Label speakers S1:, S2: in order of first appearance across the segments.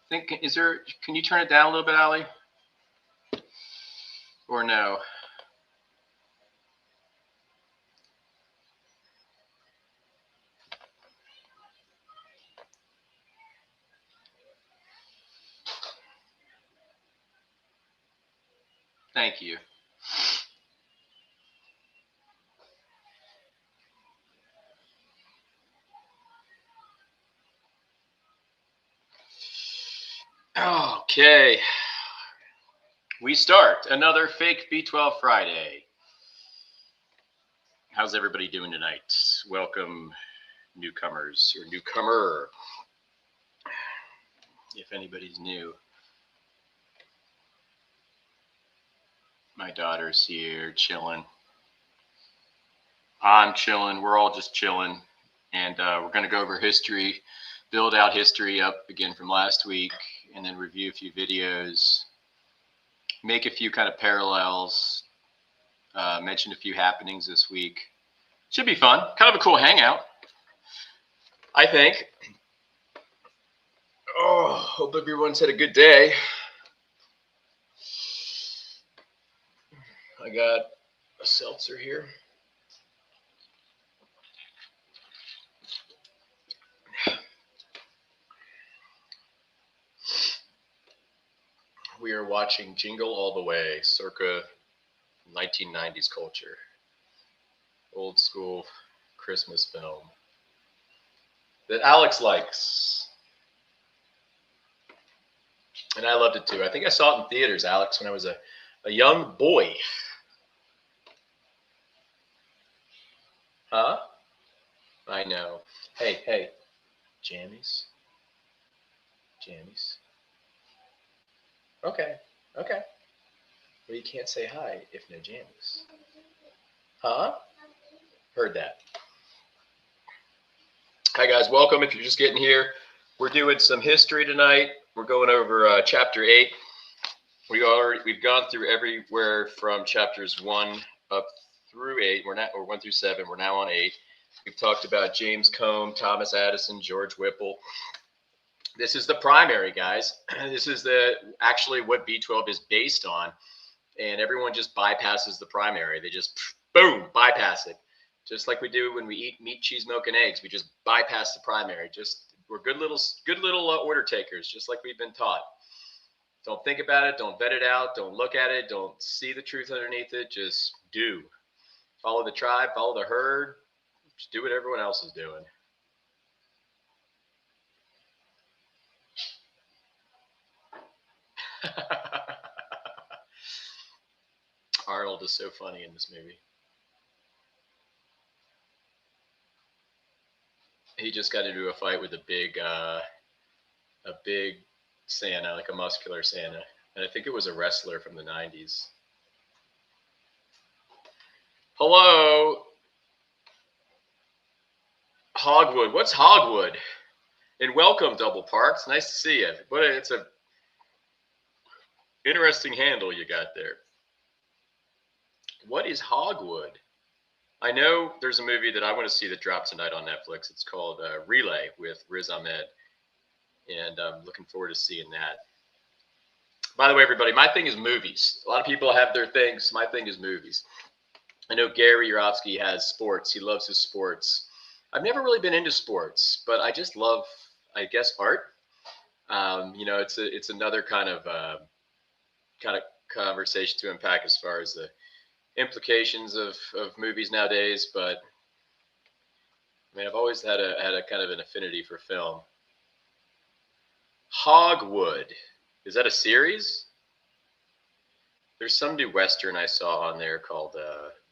S1: think, can you turn it down a little bit, Allie? Or no? Thank you. Okay. We start another fake B12 Friday. How's everybody doing tonight? Welcome, newcomers or newcomer, if anybody's new. My daughter's here chilling. I'm chilling. We're all just chilling. And we're going to go over history, build out history up again from last week, and then review a few videos, make a few kind of parallels, mention a few happenings this week. Should be fun. Kind of a cool hangout, I think. Oh, hope everyone's had a good day. I got a seltzer here. We are watching Jingle All the Way, circa 1990s culture. Old school Christmas film that Alex likes. And I loved it too. I think I saw it in theaters, Alex, when I was a young boy. Huh? I know. Hey. Jammies. Okay. Well, you can't say hi if no jammies. Huh? Heard that. Hi, guys. Welcome. If you're just getting here, we're doing some history tonight. We're going over chapter 8. We've gone through everywhere from chapters 1 up through 8. Or 1 through 7. We're now on 8. We've talked about James Combe, Thomas Addison, George Whipple. This is the primary, guys. This is actually what B12 is based on. And everyone just bypasses the primary. They just, boom, bypass it. Just like we do when we eat meat, cheese, milk, and eggs. We just bypass the primary. We're good little order takers, just like we've been taught. Don't think about it. Don't vet it out. Don't look at it. Don't see the truth underneath it. Just do. Follow the tribe. Follow the herd. Just do what everyone else is doing. Arnold is so funny in this movie. He just got into a fight with a big Santa, like a muscular Santa. And I think it was a wrestler from the 90s. Hello. Hogwood. What's Hogwood? And welcome, Double Parks. Nice to see you. But it's a interesting handle you got there. What is Hogwood? I know there's a movie that I want to see that dropped tonight on Netflix. It's called Relay with Riz Ahmed. And I'm looking forward to seeing that. By the way, everybody, my thing is movies. A lot of people have their things. My thing is movies. I know Gary Yorovsky has sports. He loves his sports. I've never really been into sports, but I just love, I guess, art. It's another kind of conversation to unpack as far as the implications of movies nowadays. But I mean, I've always had a kind of an affinity for film. Hogwood. Is that a series? There's some new Western I saw on there called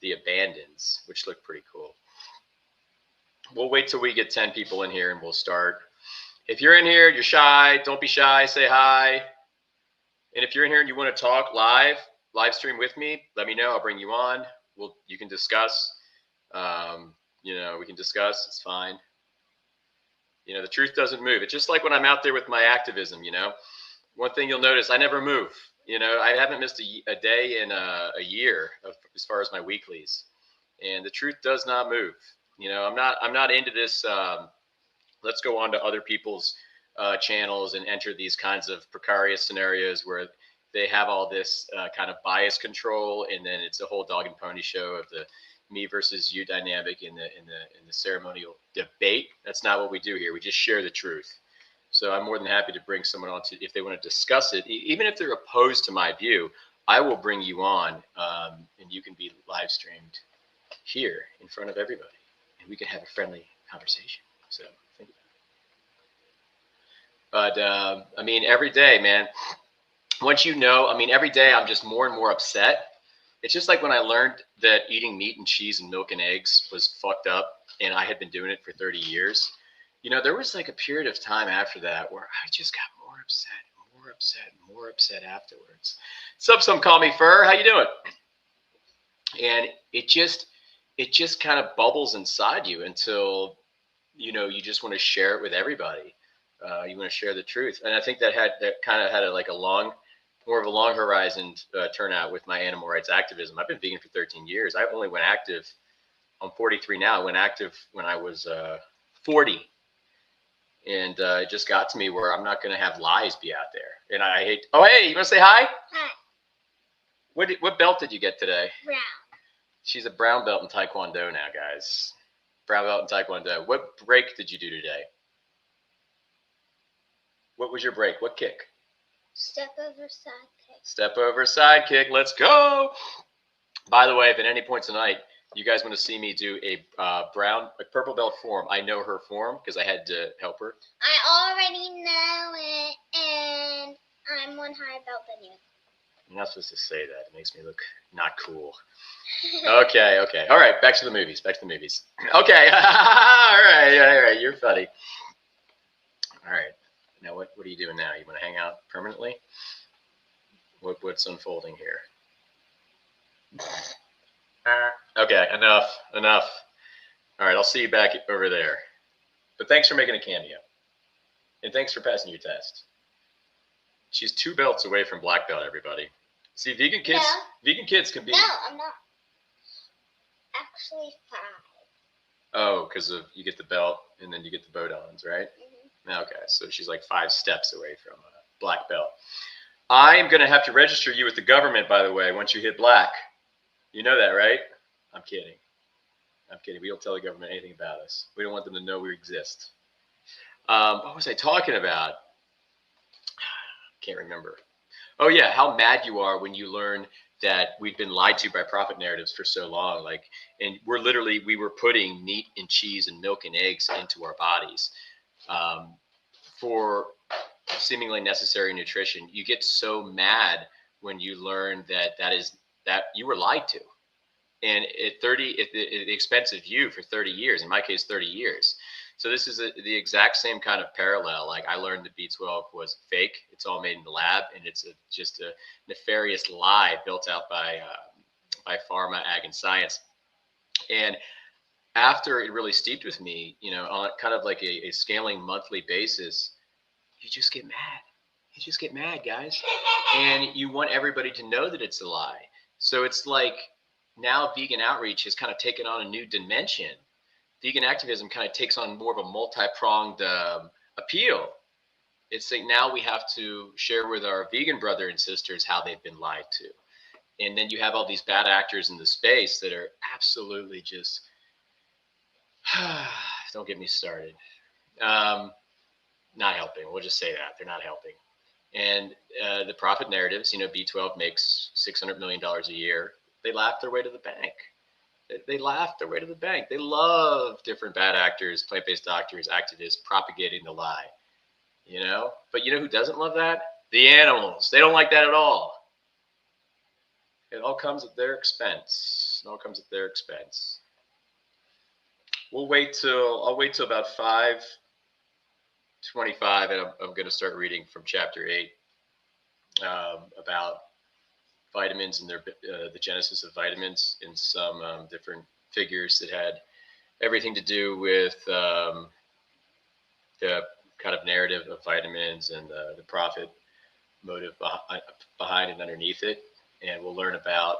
S1: The Abandons, which looked pretty cool. We'll wait till we get 10 people in here and we'll start. If you're in here, you're shy, don't be shy, say hi. And if you're in here and you want to talk live stream with me, let me know. I'll bring you on. You can discuss. We can discuss. It's fine. The truth doesn't move. It's just like when I'm out there with my activism, One thing you'll notice, I never move. I haven't missed a day in a year as far as my weeklies. And the truth does not move. I'm not into this. Let's go on to other people's channels and enter these kinds of precarious scenarios where they have all this kind of bias control, and then it's a whole dog and pony show of the me versus you dynamic in the ceremonial debate. That's not what we do here. We just share the truth. So I'm more than happy to bring someone on to, if they want to discuss it, even if they're opposed to my view, I will bring you on, and you can be live streamed here in front of everybody, and we can have a friendly conversation. So think about it. But I mean, every day, man, once you know, I mean, every day I'm just more and more upset. It's just like when I learned that eating meat and cheese and milk and eggs was fucked up, and I had been doing it for 30 years. You know, there was like a period of time after that where I just got more upset, more upset, more upset afterwards. Some call me Fur. How you doing? And it just kind of bubbles inside you until, you know, you just want to share it with everybody. You want to share the truth. And I think that kind of had more of a long horizon turnout with my animal rights activism. I've been vegan for 13 years. I only went active. I'm 43 now. I went active when I was 40. And it just got to me where I'm not going to have lies be out there. And I hate. Oh, hey, you want to say hi?
S2: Hi.
S1: What belt did you get today?
S2: Brown.
S1: She's a brown belt in Taekwondo now, guys. Brown belt in Taekwondo. What break did you do today? What was your break? What kick?
S2: Step over side kick.
S1: Step over side kick. Let's go. By the way, if at any point tonight you guys want to see me do a purple belt form, I know her form because I had to help her.
S2: I already know it, and I'm one higher belt than you.
S1: You're not supposed to say that. It makes me look not cool. Okay. All right, back to the movies. Okay. All right. You're funny. All right. Now, what are you doing now? You want to hang out permanently? What's unfolding here? Okay, enough. All right, I'll see you back over there. But thanks for making a cameo. And thanks for passing your test. She's 2 belts away from black belt, everybody. See, vegan kids can be...
S2: No, I'm not. Actually 5.
S1: Oh, because you get the belt and then you get the bodons, right?
S2: Mm-hmm.
S1: Okay, so she's like 5 steps away from a black belt. I'm going to have to register you with the government, by the way, once you hit black. You know that, right? I'm kidding. We don't tell the government anything about us. We don't want them to know we exist. What was I talking about? Can't remember. Oh, yeah, how mad you are when you learn that we've been lied to by profit narratives for so long. And we were putting meat and cheese and milk and eggs into our bodies for seemingly necessary nutrition. You get so mad when you learn that you were lied to. And at the expense of you for 30 years, in my case, 30 years. So this is the exact same kind of parallel. Like, I learned that B12 was fake. It's all made in the lab, and it's just a nefarious lie built out by pharma, ag, and science. And after it really steeped with me, you know, on kind of like a scaling monthly basis, you just get mad. You just get mad, guys. And you want everybody to know that it's a lie. So it's like now vegan outreach has kind of taken on a new dimension. Vegan activism kind of takes on more of a multi-pronged appeal. It's like now we have to share with our vegan brother and sisters how they've been lied to. And then you have all these bad actors in the space that are absolutely just, don't get me started. Not helping. We'll just say that. They're not helping. And the profit narratives, you know, B12 makes $600 million a year. They laugh their way to the bank. They laugh their way to the bank. They love different bad actors, plant-based doctors, activists propagating the lie, you know? But you know who doesn't love that? The animals. They don't like that at all. It all comes at their expense. I'll wait till about 5:25, and I'm going to start reading from chapter 8 about vitamins and the genesis of vitamins in some different figures that had everything to do with the kind of narrative of vitamins and the profit motive behind and underneath it. And we'll learn about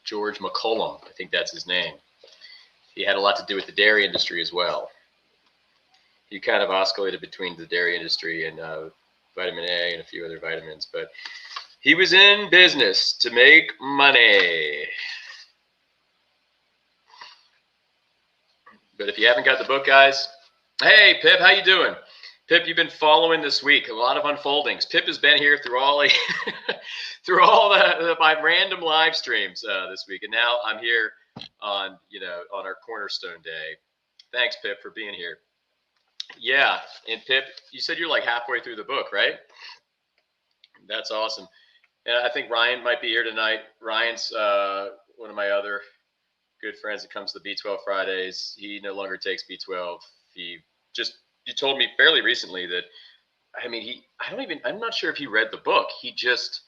S1: George McCollum. I think that's his name. He had a lot to do with the dairy industry as well. he kind of oscillated between the dairy industry and vitamin A and a few other vitamins, but he was in business to make money. But if you haven't got the book, guys, hey, Pip, how you doing? Pip, you've been following this week. A lot of unfoldings. Pip has been here through all through all my random live streams this week, and now I'm here on on our Cornerstone Day. Thanks, Pip, for being here. Yeah, and Pip, you said you're like halfway through the book, right? That's awesome. And I think Ryan might be here tonight. Ryan's one of my other good friends that comes to the B12 Fridays. He no longer takes B12. You told me fairly recently that, I mean, I'm not sure if he read the book. He just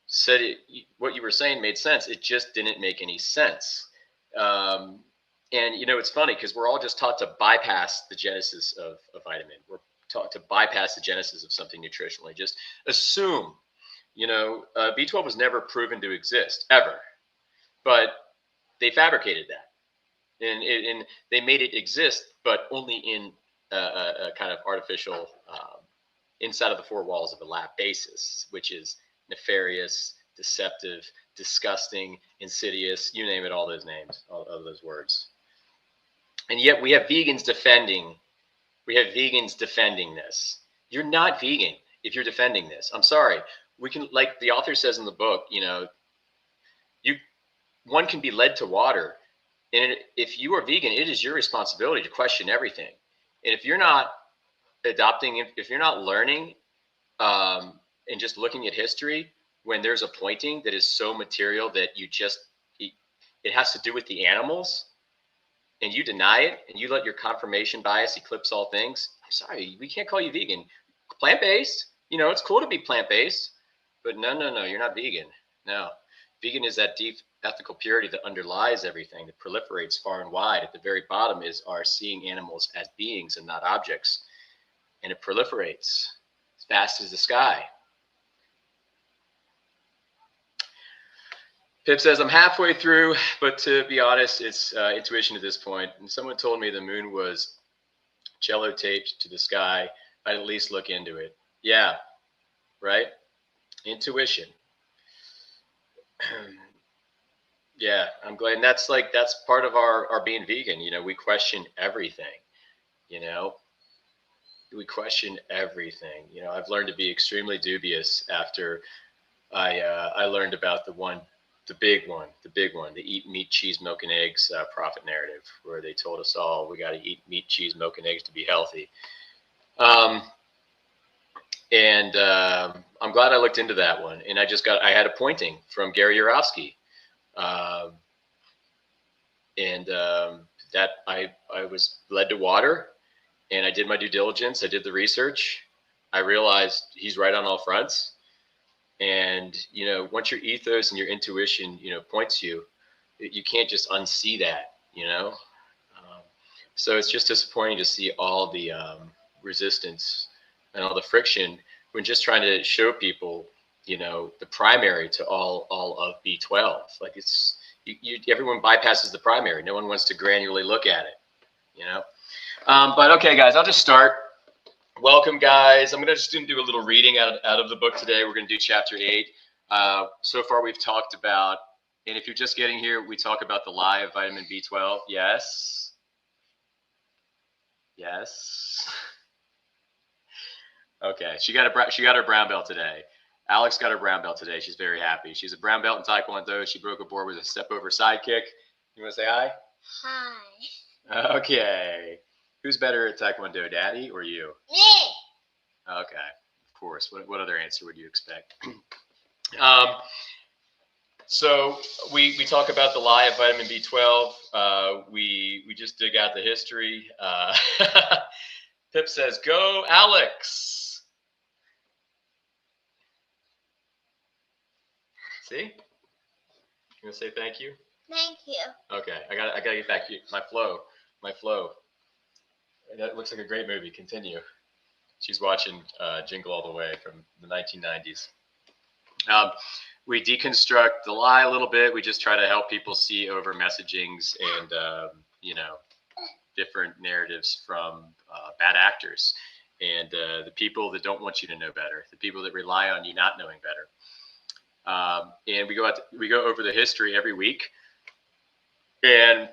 S1: said what you were saying made sense. It just didn't make any sense. And it's funny because we're all just taught to bypass the genesis of a vitamin. We're taught to bypass the genesis of something nutritionally. Just assume, B12 was never proven to exist ever, but they fabricated that, and they made it exist, but only in a kind of artificial, inside of the four walls of a lab basis, which is nefarious, deceptive, disgusting, insidious, you name it, all those names, all of those words. And yet we have vegans defending this. You're not vegan if you're defending this. I'm sorry. We can, like the author says in the book, one can be led to water. And if you are vegan, it is your responsibility to question everything. And if you're not adopting, if you're not learning and just looking at history, when there's a pointing that is so material that it has to do with the animals, and you deny it, and you let your confirmation bias eclipse all things, I'm sorry, we can't call you vegan. Plant-based, it's cool to be plant-based, but no, you're not vegan. No, vegan is that deep ethical purity that underlies everything, that proliferates far and wide. At the very bottom is our seeing animals as beings and not objects. And it proliferates as fast as the sky. Pip says, I'm halfway through, but to be honest, it's intuition at this point. And someone told me the moon was cello taped to the sky. I'd at least look into it. Yeah, right? Intuition. Yeah, I'm glad. And that's part of our being vegan. We question everything, we question everything. I've learned to be extremely dubious after I learned about the big one, the eat meat, cheese, milk, and eggs profit narrative, where they told us all we got to eat meat, cheese, milk, and eggs to be healthy. And I'm glad I looked into that one. And I had a pointing from Gary Yourofsky. That I was led to water, and I did my due diligence. I did the research. I realized he's right on all fronts. And, once your ethos and your intuition, points you can't just unsee that, so it's just disappointing to see all the resistance and all the friction when just trying to show people, the primary to all of B12. Like everyone bypasses the primary. No one wants to granularly look at it, but okay, guys, I'll just start. Welcome, guys. I'm just going to do a little reading out of the book today. We're going to do chapter 8. So far, we've talked about, and if you're just getting here, we talk about the lie of vitamin B12. Yes. Okay, she got her brown belt today. Alex got her brown belt today. She's very happy. She's a brown belt in Taekwondo. She broke a board with a step over side kick. You want to say hi?
S2: Hi.
S1: Okay. Who's better at Taekwondo, Daddy or you?
S2: Me.
S1: Okay, of course. What other answer would you expect? So we talk about the lie of vitamin B12. We just dig out the history. Pip says, "Go, Alex." See? You gonna say thank you?
S2: Thank you.
S1: Okay, I gotta get back to you. My flow. That looks like a great movie. Continue. She's watching Jingle All the Way from the 1990s. We deconstruct the lie a little bit. We just try to help people see over messagings and, different narratives from bad actors and the people that don't want you to know better, the people that rely on you not knowing better. And we go over the history every week, and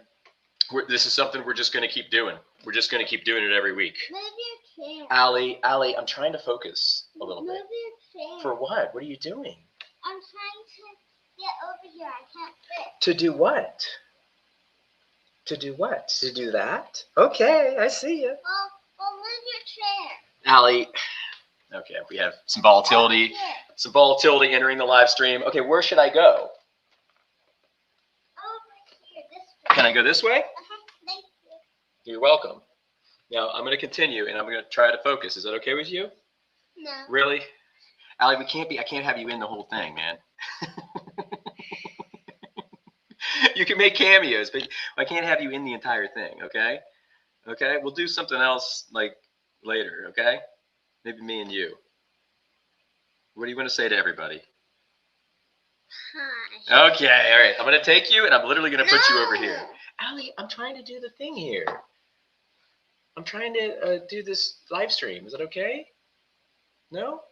S1: this is something we're just going to keep doing. We're just going to keep doing it every week.
S2: Move your chair.
S1: Allie, I'm trying to focus a little bit.
S2: Move your chair.
S1: For what? What are you doing?
S2: I'm trying to get over here. I can't fit.
S1: To do what? To do what? To do that? Okay, I see you.
S2: Well, move your chair.
S1: Allie, okay, we have some volatility.
S2: Over here.
S1: Some volatility entering the live stream. Okay, where should I go?
S2: Over here. This way.
S1: Can I go this way?
S2: Thank you.
S1: You're welcome. Now, I'm going to continue, and I'm going to try to focus. Is that okay with you?
S2: No.
S1: Really? Allie, I can't have you in the whole thing, man. You can make cameos, but I can't have you in the entire thing, okay? Okay? We'll do something else, like, later, okay? Maybe me and you. What do you want to say to everybody?
S2: Hi.
S1: Okay, all right. I'm going to take you, and I'm literally going to put you over
S2: No.
S1: here. Allie, I'm trying to do the thing here. I'm trying to do this live stream. Is that okay? No?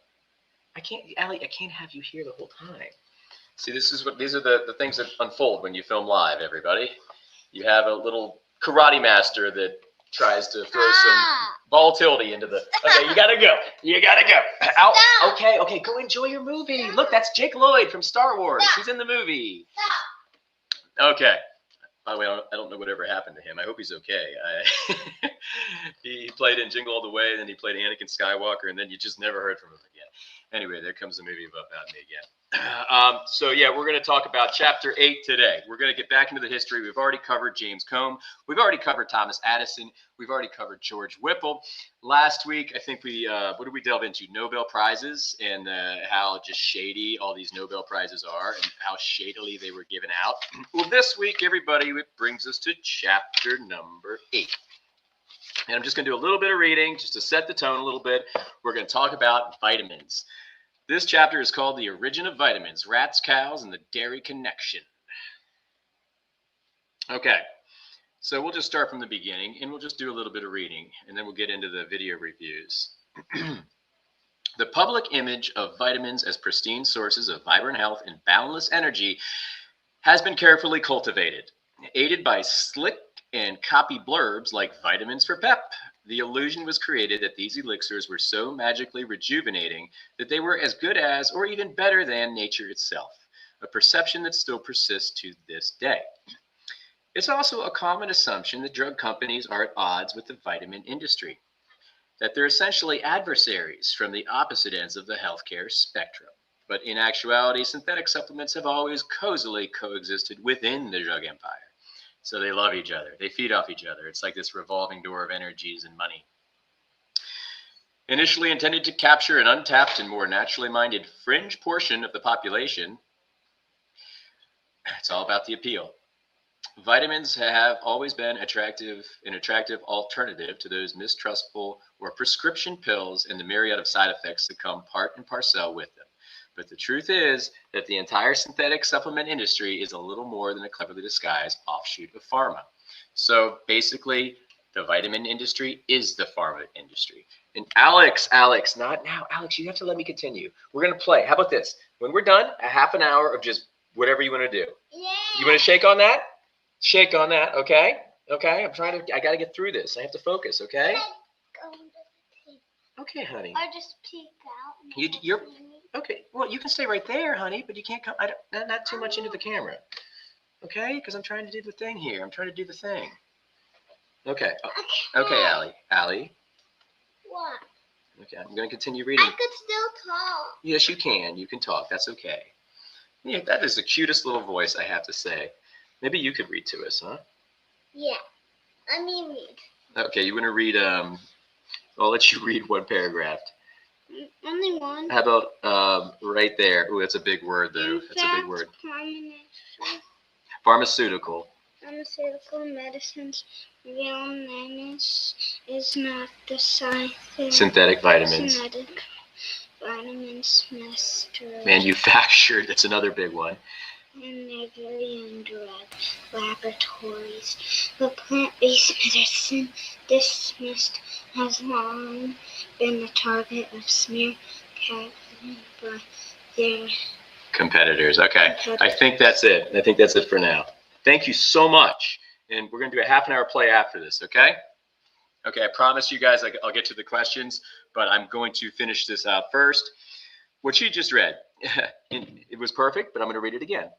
S1: I can't, Allie, I can't have you here the whole time. See, these are the things that unfold when you film live, everybody. You have a little karate master that tries to throw some volatility into the. Okay, you gotta go. You gotta go. Out.
S2: Stop.
S1: Okay, go enjoy your movie. Look, that's Jake Lloyd from Star Wars.
S2: Stop.
S1: He's in the movie.
S2: Stop.
S1: Okay. By the way, I don't know whatever happened to him. I hope he's okay. He played in Jingle All the Way, then he played Anakin Skywalker, and then you just never heard from him again. Anyway, there comes the movie about me again. So yeah, we're going to talk about chapter 8 today. We're going to get back into the history. We've already covered James Combe. We've already covered Thomas Addison. We've already covered George Whipple. Last week, I think what did we delve into? Nobel Prizes and how just shady all these Nobel Prizes are and how shadily they were given out. Well, this week, everybody, it brings us to chapter number 8. And I'm just going to do a little bit of reading just to set the tone a little bit. We're going to talk about vitamins. This chapter is called The Origin of Vitamins, Rats, Cows, and the Dairy Connection. Okay, so we'll just start from the beginning, and we'll just do a little bit of reading, and then we'll get into the video reviews. The public image of vitamins as pristine sources of vibrant health and boundless energy has been carefully cultivated, aided by slick and copy blurbs like vitamins for pep. The illusion was created that these elixirs were so magically rejuvenating that they were as good as or even better than nature itself, a perception that still persists to this day. It's also a common assumption that drug companies are at odds with the vitamin industry, that they're essentially adversaries from the opposite ends of the healthcare spectrum. But in actuality, synthetic supplements have always cozily coexisted within the drug empire. So they love each other. They feed off each other. It's like this revolving door of energies and money. Initially intended to capture an untapped and more naturally minded fringe portion of the population, it's all about the appeal. Vitamins have always been an attractive alternative to those mistrustful or prescription pills and the myriad of side effects that come part and parcel with them. But the truth is that the entire synthetic supplement industry is a little more than a cleverly disguised offshoot of pharma. So basically, the vitamin industry is the pharma industry. And Alex, not now. Alex, you have to let me continue. We're going to play. How about this? When we're done, a half an hour of just whatever you want to do.
S2: Yeah.
S1: You want to shake on that? Shake on that, okay? Okay, I got to get through this. I have to focus, okay? Okay, honey.
S2: Or just peek out.
S1: You're okay. Well, you can stay right there, honey, but you can't come. Not too much into the camera, okay? Because I'm trying to do the thing here. I'm trying to do the thing. Okay. Okay, Allie.
S2: What?
S1: Okay, I'm going to continue reading.
S2: I could still talk.
S1: Yes, you can. You can talk. That's okay. Yeah, that is the cutest little voice, I have to say. Maybe you could read to us, huh?
S2: Yeah. Let me read.
S1: Okay, you want to read? I'll let you read one paragraph.
S2: Only one.
S1: How about right there? Oh, that's a big word, though. That's a big word. Pharmaceutical
S2: medicine's real name is not the
S1: synthetic vitamins.
S2: Synthetic vitamins
S1: Manufactured. That's another big one.
S2: and Nagra drug laboratories, but plant-based medicine, dismissed, has long been the target of smear campaigns by their
S1: competitors. Okay, I think that's it. I think that's it for now. Thank you so much. And we're going to do a half an hour play after this, okay? Okay, I promise you guys I'll get to the questions, but I'm going to finish this out first. What she just read, it was perfect, but I'm going to read it again.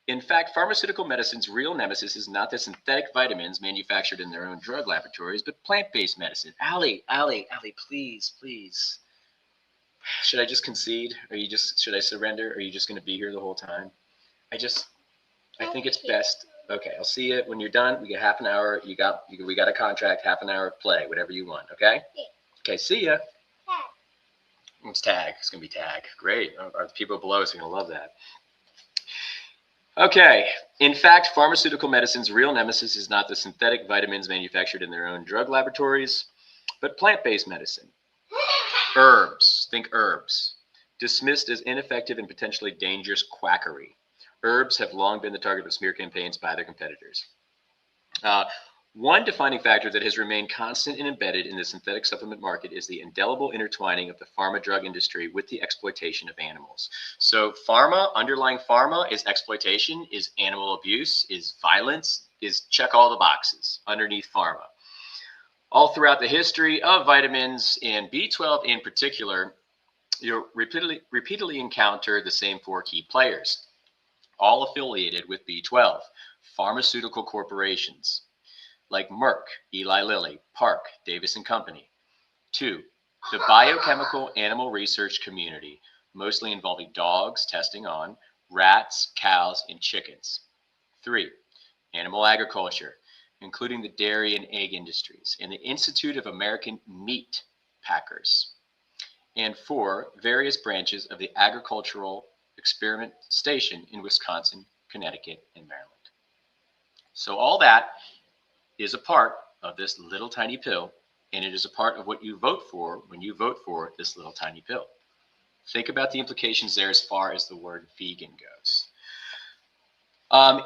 S1: In fact, pharmaceutical medicine's real nemesis is not the synthetic vitamins manufactured in their own drug laboratories, but plant-based medicine. Allie, please, please. Should I just concede? Should I surrender? Are you just going to be here the whole time? I think it's best. Okay, I'll see you when you're done. We get half an hour. We got a contract, half an hour of play, whatever you want, okay?
S2: Yeah.
S1: Okay, see ya. It's tag. It's going to be tag. Great. Our people below us are going to love that. Okay. In fact, pharmaceutical medicine's real nemesis is not the synthetic vitamins manufactured in their own drug laboratories, but plant-based medicine. Herbs. Think herbs. Dismissed as ineffective and potentially dangerous quackery. Herbs have long been the target of smear campaigns by their competitors. One defining factor that has remained constant and embedded in the synthetic supplement market is the indelible intertwining of the pharma drug industry with the exploitation of animals. So underlying pharma is exploitation, is animal abuse, is violence, is check all the boxes underneath pharma. All throughout the history of vitamins and B12 in particular, you'll repeatedly encounter the same four key players, all affiliated with B12, pharmaceutical corporations like Merck, Eli Lilly, Park, Davis & Company. 2, the biochemical animal research community, mostly involving dogs testing on rats, cows, and chickens. 3, animal agriculture, including the dairy and egg industries, and the Institute of American Meat Packers. And 4, various branches of the agricultural experiment station in Wisconsin, Connecticut, and Maryland. So all that is a part of this little tiny pill, and it is a part of what you vote for when you vote for this little tiny pill. Think about the implications there as far as the word vegan goes.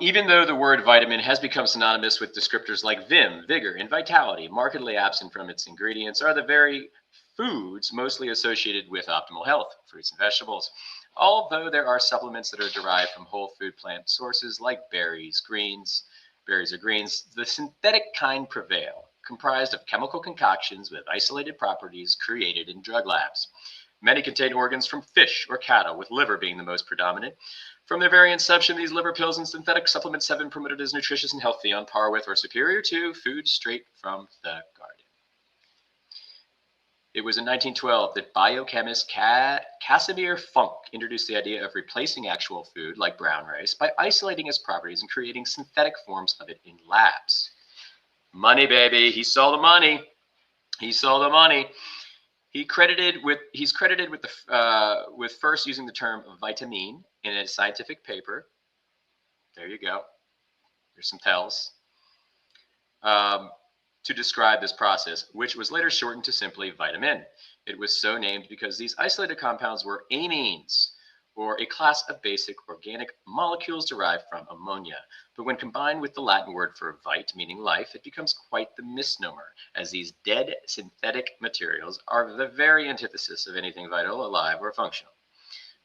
S1: Even though the word vitamin has become synonymous with descriptors like vim, vigor, and vitality, markedly absent from its ingredients are the very foods mostly associated with optimal health, fruits and vegetables. Although there are supplements that are derived from whole food plant sources like berries or greens, the synthetic kind prevail, comprised of chemical concoctions with isolated properties created in drug labs. Many contain organs from fish or cattle, with liver being the most predominant. From their very inception, these liver pills and synthetic supplements have been promoted as nutritious and healthy, on par with or superior to food straight from the garden. It was in 1912 that biochemist Casimir Funk introduced the idea of replacing actual food, like brown rice, by isolating its properties and creating synthetic forms of it in labs. Money, baby. He saw the money. He saw the money. He's credited with first using the term vitamine in a scientific paper. There you go. There's some tells. To describe this process, which was later shortened to simply vitamin. It was so named because these isolated compounds were amines, or a class of basic organic molecules derived from ammonia. But when combined with the Latin word for vite, meaning life, it becomes quite the misnomer, as these dead synthetic materials are the very antithesis of anything vital, alive, or functional.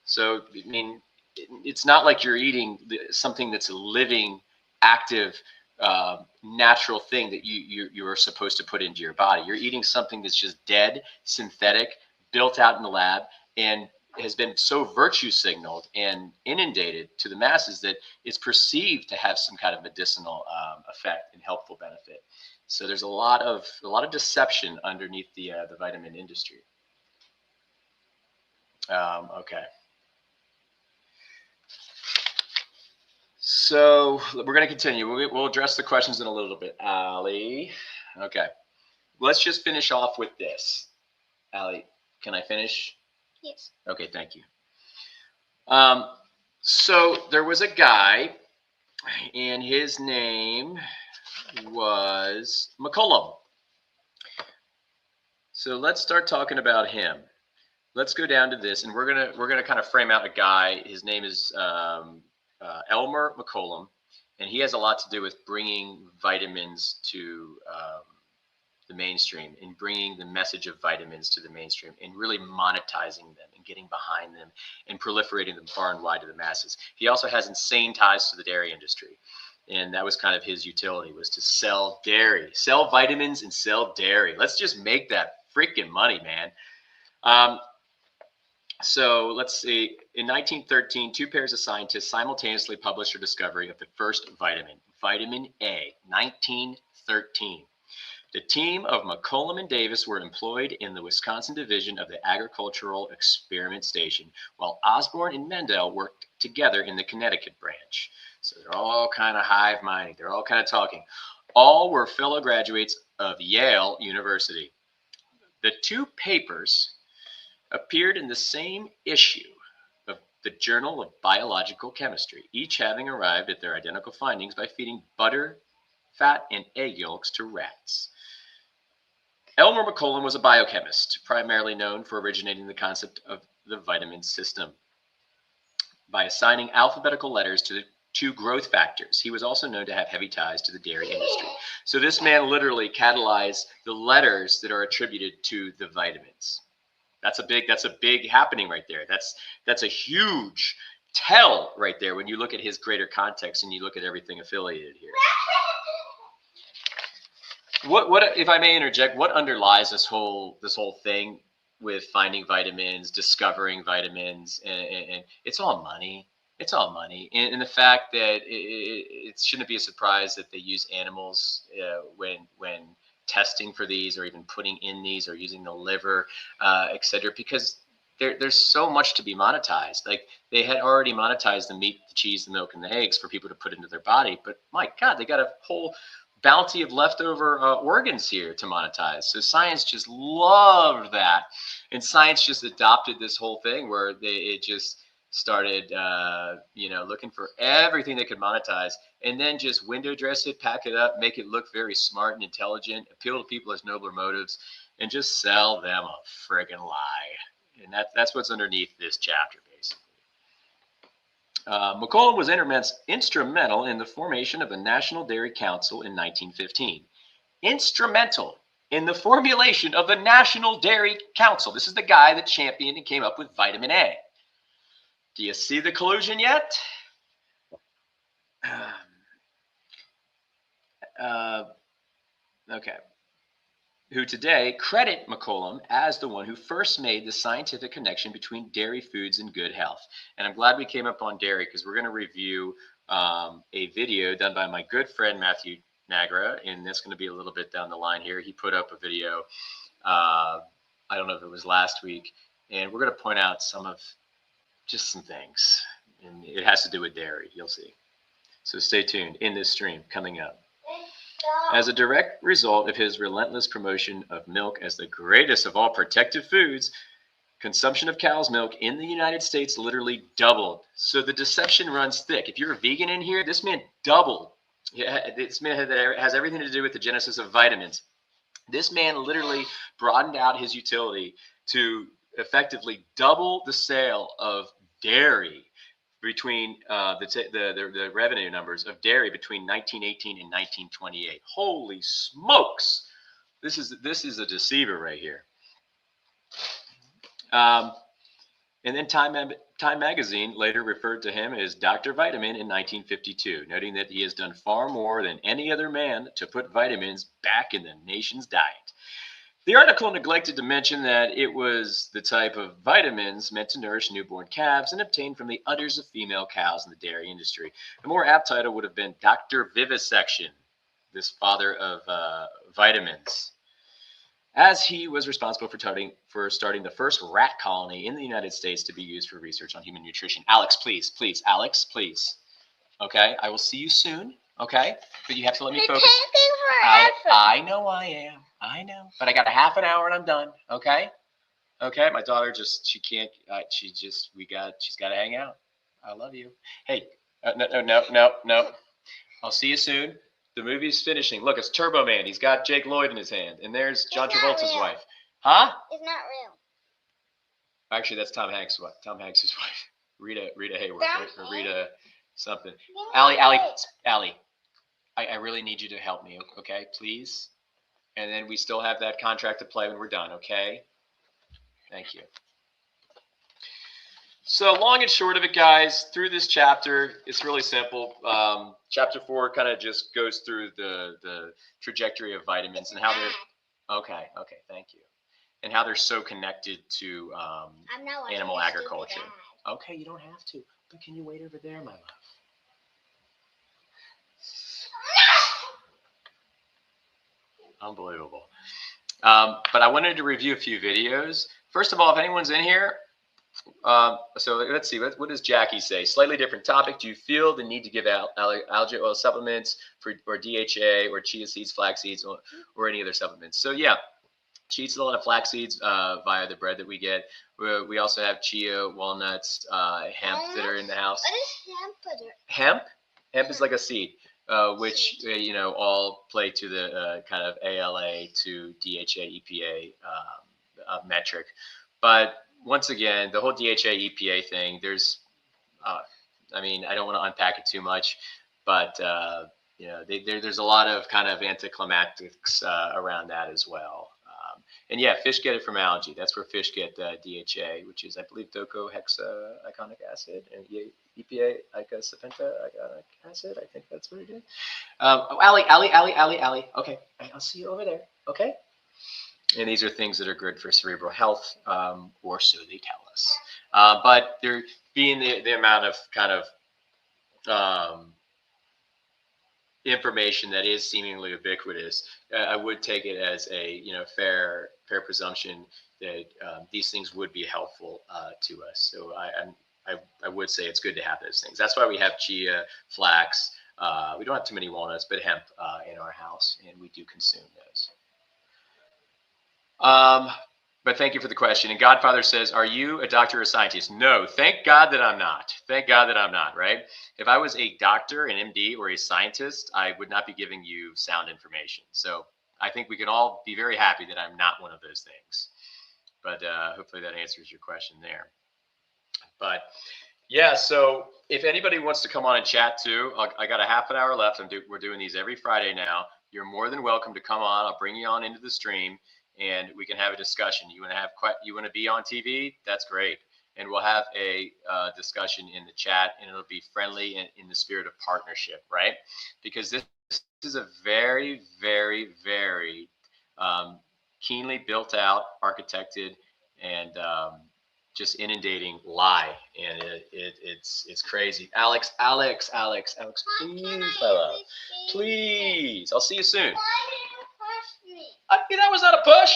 S1: So, I mean, it's not like you're eating something that's a living, active, natural thing that you are supposed to put into your body. You're eating something that's just dead, synthetic, built out in the lab, and has been so virtue signaled and inundated to the masses that it's perceived to have some kind of medicinal effect and helpful benefit. So there's a lot of deception underneath the vitamin industry. Okay. So we're going to continue. We'll address the questions in a little bit. Allie. Okay. Let's just finish off with this. Allie, can I finish?
S2: Yes.
S1: Okay, thank you. So there was a guy, and his name was McCollum. So let's start talking about him. Let's go down to this, and we're gonna kind of frame out a guy. His name is Elmer McCollum, and he has a lot to do with bringing vitamins to the mainstream and bringing the message of vitamins to the mainstream and really monetizing them and getting behind them and proliferating them far and wide to the masses. He also has insane ties to the dairy industry. And that was kind of his utility, was to sell dairy, sell vitamins and sell dairy. Let's just make that freaking money, man. So let's see. In 1913, two pairs of scientists simultaneously published their discovery of the first vitamin, vitamin A, 1913. The team of McCollum and Davis were employed in the Wisconsin division of the Agricultural Experiment Station, while Osborne and Mendel worked together in the Connecticut branch. So they're all kind of hive-minded. They're all kind of talking. All were fellow graduates of Yale University. The two papers appeared in the same issue of the Journal of Biological Chemistry, each having arrived at their identical findings by feeding butter, fat, and egg yolks to rats. Elmer McCollum was a biochemist, primarily known for originating the concept of the vitamin system by assigning alphabetical letters to the two growth factors. He was also known to have heavy ties to the dairy industry. So this man literally catalyzed the letters that are attributed to the vitamins. That's a big happening right there. That's a huge tell right there when you look at his greater context and you look at everything affiliated here. What if I may interject, what underlies this whole thing with finding vitamins, discovering vitamins, and it's all money. It's all money, and the fact that it shouldn't be a surprise that they use animals when testing for these, or even putting in these, or using the liver, etc. Because there's so much to be monetized. Like, they had already monetized the meat, the cheese, the milk, and the eggs for people to put into their body, but my God, they got a whole bounty of leftover organs here to monetize. So science just loved that, and science just adopted this whole thing where it just started, looking for everything they could monetize, and then just window dress it, pack it up, make it look very smart and intelligent, appeal to people as nobler motives, and just sell them a friggin' lie. And that's what's underneath this chapter, basically. McCollum was instrumental in the formation of the National Dairy Council in 1915. Instrumental in the formulation of the National Dairy Council. This is the guy that championed and came up with vitamin A. Do you see the collusion yet? Okay. Who today credit McCollum as the one who first made the scientific connection between dairy foods and good health. And I'm glad we came up on dairy, because we're going to review a video done by my good friend Matthew Nagra, and that's going to be a little bit down the line here. He put up a video, I don't know if it was last week, and we're going to point out some things, and it has to do with dairy. You'll see. So stay tuned in this stream coming up. As a direct result of his relentless promotion of milk as the greatest of all protective foods, consumption of cow's milk in the United States literally doubled. So the deception runs thick. If you're a vegan in here, this man doubled. This man has everything to do with the genesis of vitamins. This man literally broadened out his utility to effectively double the sale of dairy between the revenue numbers of dairy between 1918 and 1928. Holy smokes! This is a deceiver right here. And then Time Magazine later referred to him as Dr. Vitamin in 1952, noting that he has done far more than any other man to put vitamins back in the nation's diet. The article neglected to mention that it was the type of vitamins meant to nourish newborn calves and obtained from the udders of female cows in the dairy industry. A more apt title would have been Dr. Vivisection, this father of vitamins, as he was responsible for starting the first rat colony in the United States to be used for research on human nutrition. Alex, please, Alex, please. Okay, I will see you soon. Okay, but you have to let me focus. I know I am. I know, but I got a half an hour and I'm done. Okay. My daughter she's got to hang out. I love you. Hey, no. I'll see you soon. The movie's finishing. Look, it's Turbo Man. He's got Jake Lloyd in his hand, and there's John Travolta's wife. Huh?
S2: It's not real.
S1: Actually, that's Tom Hanks' wife. Tom Hanks' wife. Rita Hayworth. Or Rita. something. Allie, I really need you to help me, okay, please? And then we still have that contract to play when we're done, okay? Thank you. So long and short of it, guys, through this chapter, it's really simple. Chapter 4 kind of just goes through the trajectory of vitamins and how they're, okay, thank you. And how they're so connected to animal agriculture. Okay, you don't have to, but can you wait over there, my love? Unbelievable. But I wanted to review a few videos. First of all, if anyone's in here, so let's see, what does Jackie say? Slightly different topic. Do you feel the need to give out algae oil supplements or DHA or chia seeds, flax seeds, or any other supplements? So yeah, she eats a lot of flax seeds via the bread that we get. We also have chia, walnuts, hemp that are in the house.
S2: What is hemp?
S1: Hemp? Hemp is like a seed. Which all play to the kind of ALA to DHA EPA metric, but once again, the whole DHA EPA thing, there's, I mean, I don't want to unpack it too much, but there's a lot of kind of anticlimactics around that as well. And yeah, fish get it from algae. That's where fish get DHA, which is, I believe, docosahexaiconic acid, and EPA icosapentaiconic acid. I think that's what it is. Allie. Okay, I'll see you over there. Okay. And these are things that are good for cerebral health, or so they tell us. But there being the amount of kind of information that is seemingly ubiquitous, I would take it as a fair presumption that these things would be helpful to us. So I would say it's good to have those things. That's why we have chia, flax. We don't have too many walnuts, but hemp in our house, and we do consume those. But thank you for the question. And Godfather says, are you a doctor or a scientist? No, thank God that I'm not. Thank God that I'm not, right? If I was a doctor, an MD, or a scientist, I would not be giving you sound information. So I think we can all be very happy that I'm not one of those things. But hopefully that answers your question there. But yeah, so if anybody wants to come on and chat too, I got a half an hour left. We're doing these every Friday now. You're more than welcome to come on. I'll bring you on into the stream, and we can have a discussion. You want to be on TV? That's great. And we'll have a discussion in the chat, and it'll be friendly and in the spirit of partnership, right? Because this is a very, very, very keenly built out, architected, and just inundating lie. And it's crazy. Alex, please, my love. Please. I'll see you soon. That was not a push.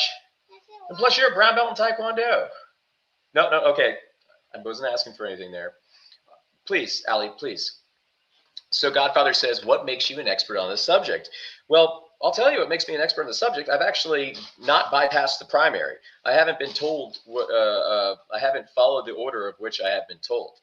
S1: And plus, you're a brown belt in Taekwondo. No, okay. I wasn't asking for anything there. Please, Allie, please. So Godfather says, what makes you an expert on this subject? Well, I'll tell you what makes me an expert on the subject. I've actually not bypassed the primary. I haven't been told, I haven't followed the order of which I have been told.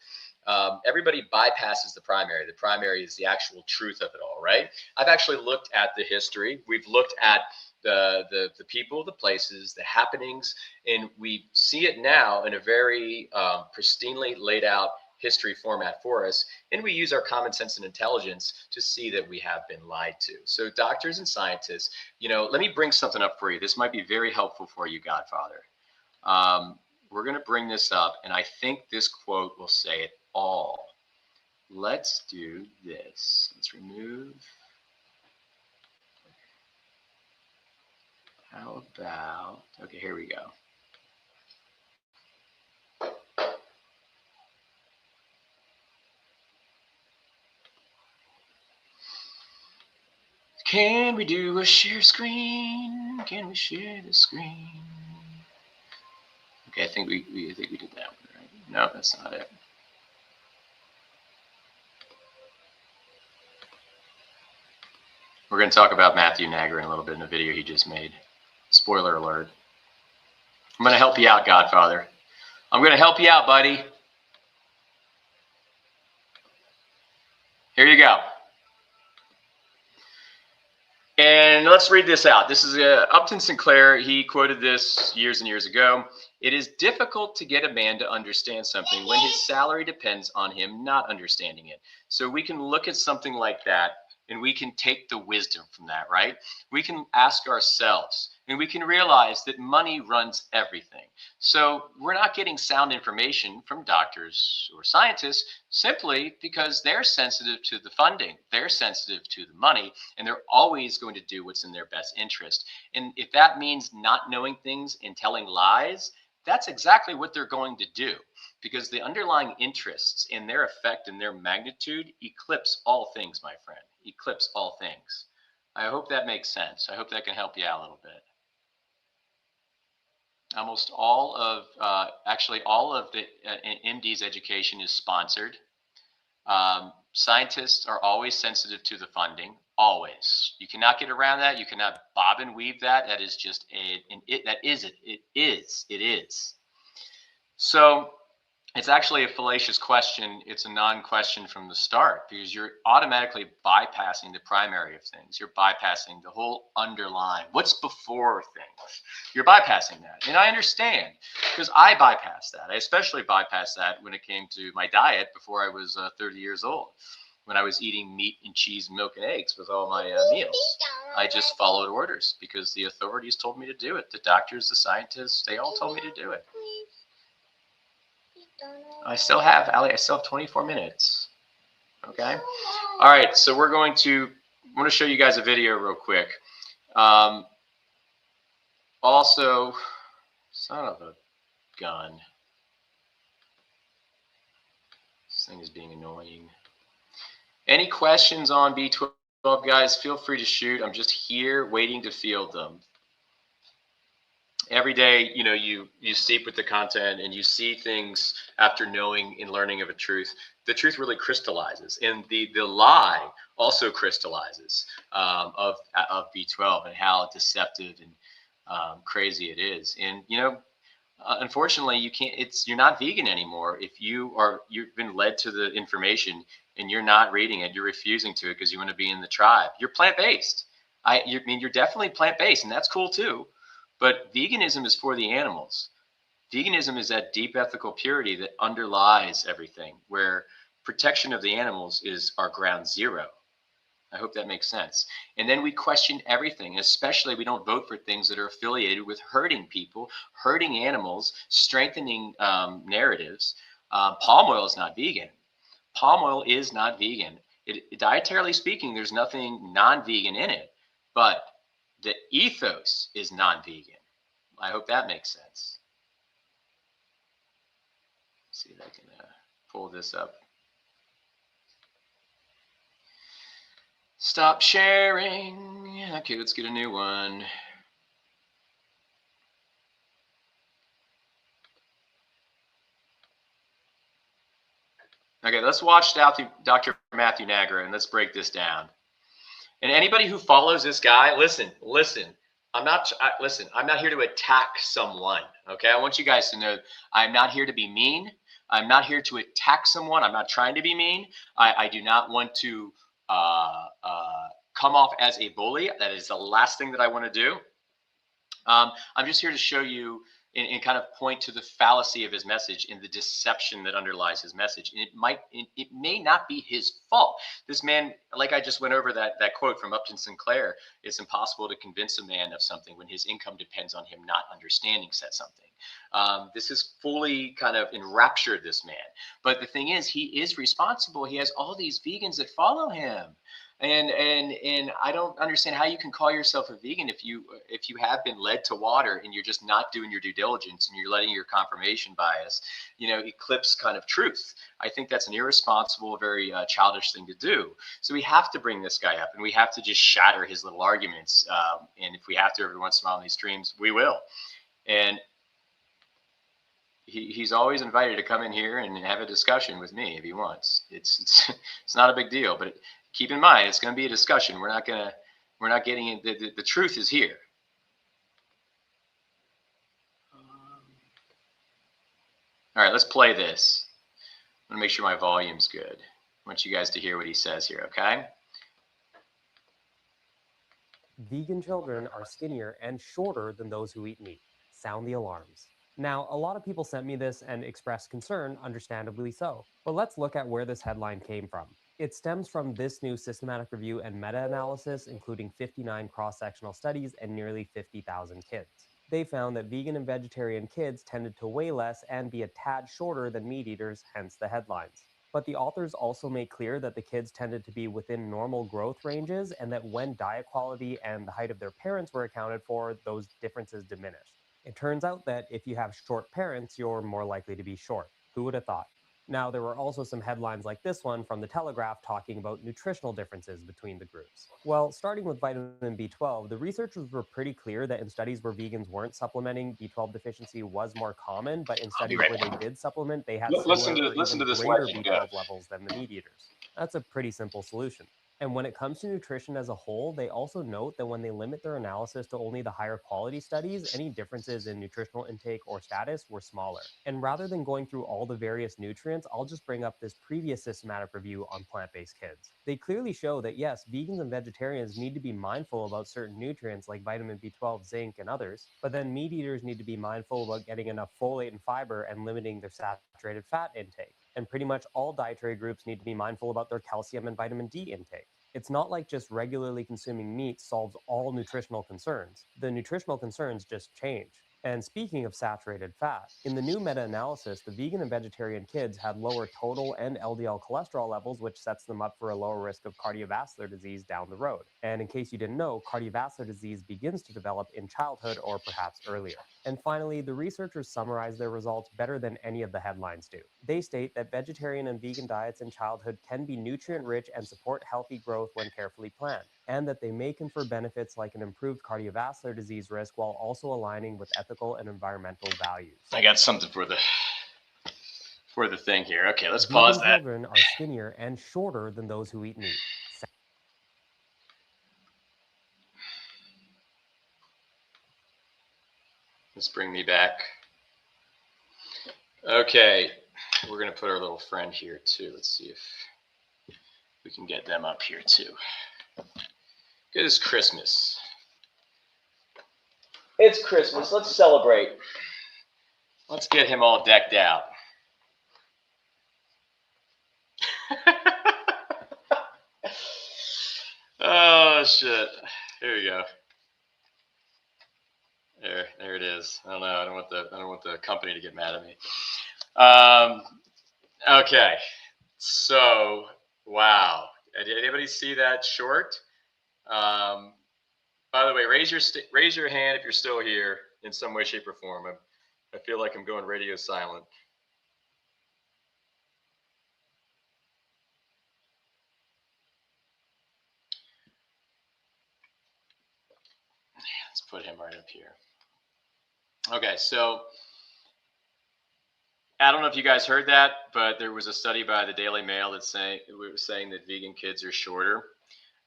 S1: Everybody bypasses the primary. The primary is the actual truth of it all, right? I've actually looked at the history. We've looked at the people, the places, the happenings, and we see it now in a very pristinely laid out history format for us, and we use our common sense and intelligence to see that we have been lied to. So doctors and scientists, let me bring something up for you. This might be very helpful for you, Godfather. We're going to bring this up, and I think this quote will say it all. Let's do this. Let's remove. How about, okay, here we go. Can we do a share screen? Can we share the screen? Okay, I think we did that one, right? No, that's not it. We're going to talk about Matthew Nagra in a little bit in a video he just made. Spoiler alert. I'm going to help you out, Godfather. I'm going to help you out, buddy. Here you go. And let's read this out. This is Upton Sinclair. He quoted this years and years ago. It is difficult to get a man to understand something when his salary depends on him not understanding it. So we can look at something like that and we can take the wisdom from that, right? We can ask ourselves and we can realize that money runs everything. So we're not getting sound information from doctors or scientists simply because they're sensitive to the funding, they're sensitive to the money, and they're always going to do what's in their best interest. And if that means not knowing things and telling lies, that's exactly what they're going to do, because the underlying interests and their effect and their magnitude eclipse all things, my friend, eclipse all things. I hope that makes sense. I hope that can help you out a little bit. Almost all of, actually all of the MD's education is sponsored. Scientists are always sensitive to the funding, always. You cannot get around that. You cannot bob and weave that. That is just that is it. It is. So it's actually a fallacious question. It's a non-question from the start because you're automatically bypassing the primary of things. You're bypassing the whole underlying, what's before things. You're bypassing that. And I understand because I bypassed that. I especially bypassed that when it came to my diet before I was 30 years old. When I was eating meat and cheese, milk and eggs with all my meals, I just followed orders because the authorities told me to do it. The doctors, the scientists, they all told me to do it. I still have 24 minutes. Okay. All right. So I'm going to show you guys a video real quick. Also, son of a gun. This thing is being annoying. Any questions on B12, guys? Feel free to shoot. I'm just here waiting to field them. Every day, you steep with the content and you see things after knowing and learning of a truth. The truth really crystallizes, and the lie also crystallizes of B12 and how deceptive and crazy it is. And unfortunately, you're not vegan anymore if you've been led to the information and you're not reading it. You're refusing to it because you want to be in the tribe. You're plant-based. You're definitely plant-based, and that's cool too. But veganism is for the animals. Veganism is that deep ethical purity that underlies everything, where protection of the animals is our ground zero. I hope that makes sense. And then we question everything, especially we don't vote for things that are affiliated with hurting people, hurting animals, strengthening narratives. Palm oil is not vegan. Palm oil is not vegan. Dietarily speaking, there's nothing non-vegan in it, but the ethos is non-vegan. I hope that makes sense. Let's see if I can pull this up. Stop sharing. Okay, let's get a new one. Okay, let's watch Dr. Matthew Nagra and let's break this down. And anybody who follows this guy, listen. I'm not here to attack someone. Okay, I want you guys to know I'm not here to be mean. I'm not here to attack someone. I'm not trying to be mean. I do not want to come off as a bully. That is the last thing that I want to do. I'm just here to show you and kind of point to the fallacy of his message and the deception that underlies his message. And it may not be his fault. This man, like I just went over that quote from Upton Sinclair, it's impossible to convince a man of something when his income depends on him not understanding said something. This has fully kind of enraptured this man. But the thing is, he is responsible. He has all these vegans that follow him. And I don't understand how you can call yourself a vegan if you have been led to water and you're just not doing your due diligence and you're letting your confirmation bias, eclipse kind of truth. I think that's an irresponsible, very childish thing to do. So we have to bring this guy up and we have to just shatter his little arguments. And if we have to every once in a while on these streams, we will. And he's always invited to come in here and have a discussion with me if he wants. It's not a big deal, but keep in mind, it's going to be a discussion. We're not getting in. The truth is here. All right, let's play this. I'm going to make sure my volume's good. I want you guys to hear what he says here, okay?
S3: Vegan children are skinnier and shorter than those who eat meat. Sound the alarms. Now, a lot of people sent me this and expressed concern, understandably so. But let's look at where this headline came from. It stems from this new systematic review and meta-analysis, including 59 cross-sectional studies and nearly 50,000 kids. They found that vegan and vegetarian kids tended to weigh less and be a tad shorter than meat eaters, hence the headlines. But the authors also make clear that the kids tended to be within normal growth ranges and that when diet quality and the height of their parents were accounted for, those differences diminished. It turns out that if you have short parents, you're more likely to be short. Who would have thought? Now, there were also some headlines like this one from the Telegraph talking about nutritional differences between the groups. Well, starting with vitamin B12, the researchers were pretty clear that in studies where vegans weren't supplementing, B12 deficiency was more common, but in
S1: I'll be
S3: studies
S1: right
S3: where they
S1: back.
S3: did supplement, they had
S1: Listen
S3: similar
S1: to
S3: or even
S1: this
S3: greater
S1: legend go.
S3: B12 levels than the meat eaters. That's a pretty simple solution. And when it comes to nutrition as a whole, they also note that when they limit their analysis to only the higher quality studies, any differences in nutritional intake or status were smaller. And rather than going through all the various nutrients, I'll just bring up this previous systematic review on plant-based kids. They clearly show that yes, vegans and vegetarians need to be mindful about certain nutrients like vitamin B12, zinc, and others, but then meat eaters need to be mindful about getting enough folate and fiber and limiting their saturated fat intake. And pretty much all dietary groups need to be mindful about their calcium and vitamin D intake. It's not like just regularly consuming meat solves all nutritional concerns. The nutritional concerns just change. And speaking of saturated fat, in the new meta analysis, the vegan and vegetarian kids had lower total and LDL cholesterol levels, which sets them up for a lower risk of cardiovascular disease down the road. And in case you didn't know, cardiovascular disease begins to develop in childhood or perhaps earlier. And finally, the researchers summarize their results better than any of the headlines do. They state that vegetarian and vegan diets in childhood can be nutrient rich and support healthy growth when carefully planned, and that they may confer benefits like an improved cardiovascular disease risk while also aligning with ethical and environmental values.
S1: I got something for the thing here. Okay, let's
S3: Vegan
S1: pause that.
S3: children are skinnier and shorter than those who eat meat.
S1: Let's bring me back. Okay, we're gonna put our little friend here too. Let's see if we can get them up here too. It is Christmas. It's Christmas. Let's celebrate. Let's get him all decked out. Oh shit! Here we go. There it is. I don't know. I don't want the company to get mad at me. Okay. So, wow. Did anybody see that short? By the way, raise your hand if you're still here in some way, shape, or form. I feel like I'm going radio silent. Let's put him right up here. Okay, so I don't know if you guys heard that, but there was a study by the Daily Mail that's saying that vegan kids are shorter.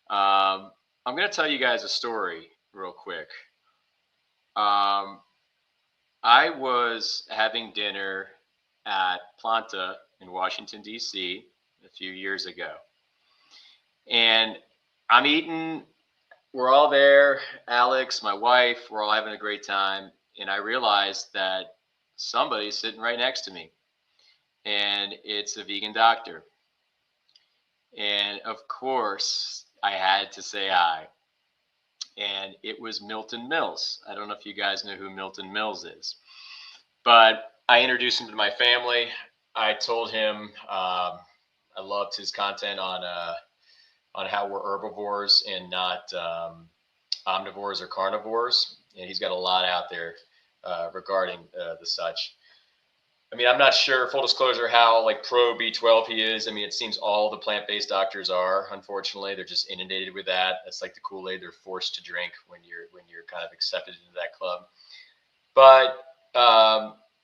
S1: I'm going to tell you guys a story real quick. I was having dinner at Planta in Washington, D.C. a few years ago. And I'm eating, we're all there, Alex, my wife, we're all having a great time. And I realized that somebody's sitting right next to me. And it's a vegan doctor. And of course, I had to say hi. And it was Milton Mills. I don't know if you guys know who Milton Mills is. But I introduced him to my family. I told him I loved his content on how we're herbivores and not omnivores or carnivores. And he's got a lot out there regarding the such. I mean, I'm not sure, full disclosure, how like pro B12 he is. I mean, it seems all the plant-based doctors are, unfortunately. They're just inundated with that. It's like the Kool-Aid they're forced to drink when you're kind of accepted into that club. But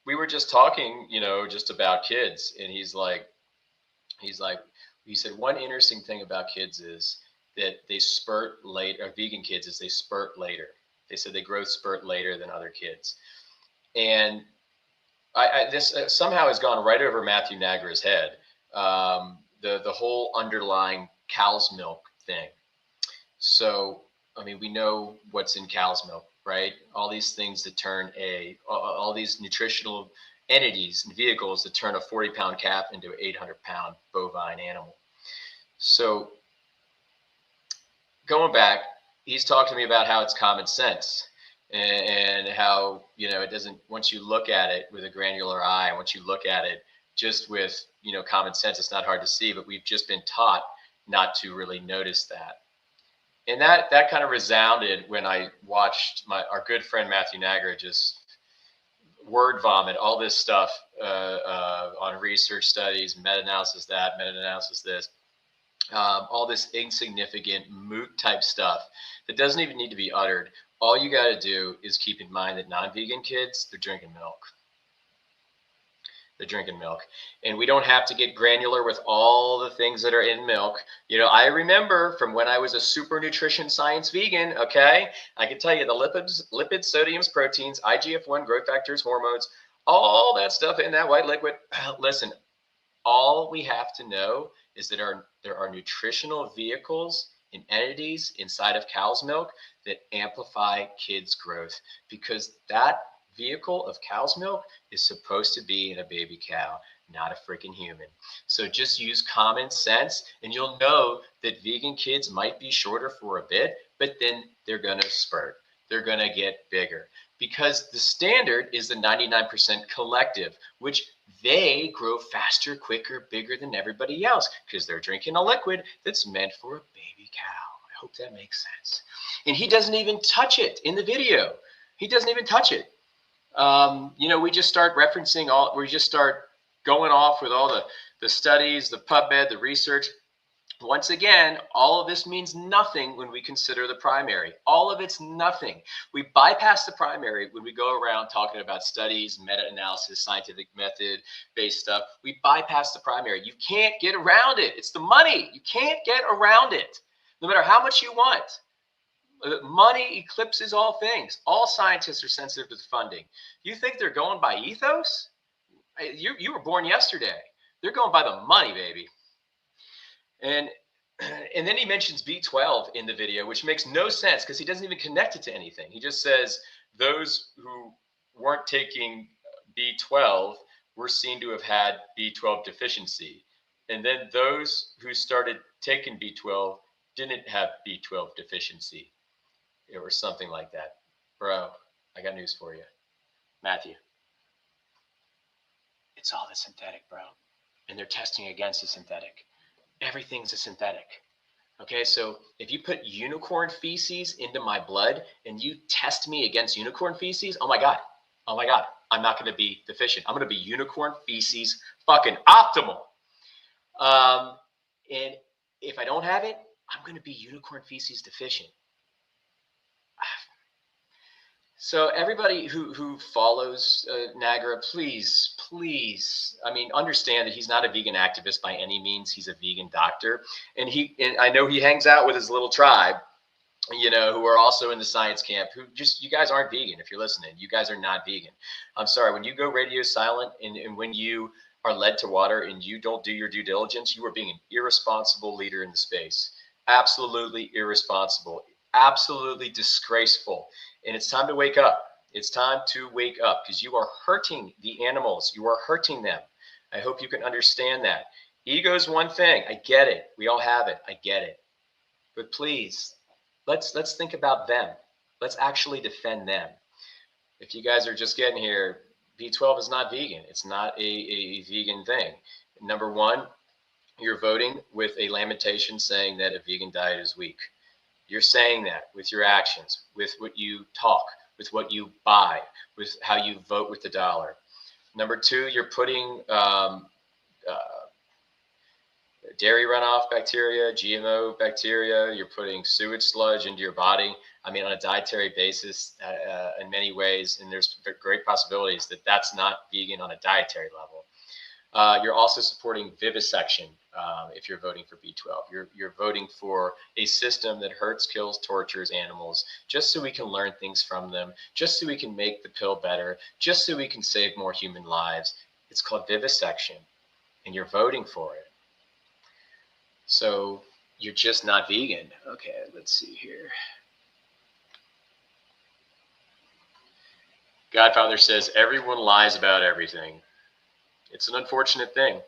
S1: we were just talking, just about kids. And he said, one interesting thing about kids is that they spurt late, or vegan kids is they spurt later. They said they growth spurt later than other kids. And this somehow has gone right over Matthew Nagra's head. The whole underlying cow's milk thing. So, I mean, we know what's in cow's milk. right? All these things that turn all these nutritional entities and vehicles that turn a 40-pound calf into an 800-pound bovine animal. So going back, he's talked to me about how it's common sense and how, it doesn't, once you look at it with a granular eye, once you look at it just with, common sense, it's not hard to see, but we've just been taught not to really notice that. And that kind of resounded when I watched our good friend Matthew Nagra just word vomit all this stuff on research studies, meta-analysis that, meta-analysis this, all this insignificant moot type stuff that doesn't even need to be uttered. All you got to do is keep in mind that non-vegan kids, they're drinking milk. They're drinking milk. And we don't have to get granular with all the things that are in milk. I remember from when I was a super nutrition science vegan, okay? I can tell you the lipids, sodiums, proteins, IGF-1, growth factors, hormones, all that stuff in that white liquid. Listen, all we have to know is that there are nutritional vehicles and entities inside of cow's milk that amplify kids' growth, because that vehicle of cow's milk is supposed to be in a baby cow, not a freaking human. So just use common sense and you'll know that vegan kids might be shorter for a bit, but then they're going to spurt. They're going to get bigger, because the standard is the 99% collective, which they grow faster, quicker, bigger than everybody else because they're drinking a liquid that's meant for a baby cow. I hope that makes sense. And he doesn't even touch it in the video. He doesn't even touch it. We just start referencing we just start going off with all the studies, the PubMed, the research. Once again, all of this means nothing when we consider the primary. All of it's nothing. We bypass the primary when we go around talking about studies, meta-analysis, scientific method-based stuff. We bypass the primary. You can't get around it. It's the money. You can't get around it, no matter how much you want. Money eclipses all things. All scientists are sensitive to funding. You think they're going by ethos? You were born yesterday. They're going by the money, baby. And then he mentions B12 in the video, which makes no sense because he doesn't even connect it to anything. He just says those who weren't taking B12 were seen to have had B12 deficiency. And then those who started taking B12 didn't have B12 deficiency, or something like that. Bro, I got news for you. Matthew, it's all the synthetic, bro. And they're testing against the synthetic. Everything's a synthetic. Okay, so if you put unicorn feces into my blood and you test me against unicorn feces, oh my God, I'm not going to be deficient. I'm going to be unicorn feces fucking optimal. And if I don't have it, I'm going to be unicorn feces deficient. So everybody who follows Nagra, please, understand that he's not a vegan activist by any means. He's a vegan doctor. And I know he hangs out with his little tribe, who are also in the science camp, you guys aren't vegan. If you're listening, you guys are not vegan. I'm sorry, when you go radio silent and when you are led to water and you don't do your due diligence, you are being an irresponsible leader in the space. Absolutely irresponsible, absolutely disgraceful. And it's time to wake up. It's time to wake up, because you are hurting the animals. You are hurting them. I hope you can understand that. Ego is one thing. I get it. We all have it. I get it. But please, let's think about them. Let's actually defend them. If you guys are just getting here, B12 is not vegan. It's not a vegan thing. Number one, you're voting with a lamentation saying that a vegan diet is weak. You're saying that with your actions, with what you talk, with what you buy, with how you vote with the dollar. Number two, you're putting dairy runoff bacteria, GMO bacteria, you're putting sewage sludge into your body. On a dietary basis in many ways, and there's great possibilities that that's not vegan on a dietary level. You're also supporting vivisection if you're voting for B12. You're voting for a system that hurts, kills, tortures animals just so we can learn things from them, just so we can make the pill better, just so we can save more human lives. It's called vivisection, and you're voting for it. So you're just not vegan. Okay, let's see here. Godfather says, everyone lies about everything. It's an unfortunate thing.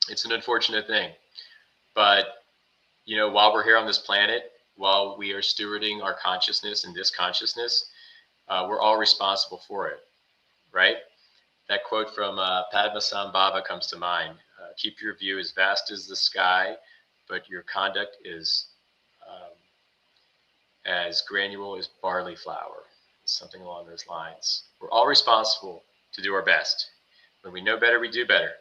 S1: It's an unfortunate thing. But, you know, while we're here on this planet, while we are stewarding our consciousness and this consciousness, we're all responsible for it, right? That quote from Padmasambhava comes to mind. Keep your view as vast as the sky, but your conduct is as granular as barley flour, something along those lines. We're all responsible to do our best. When we know better, we do better.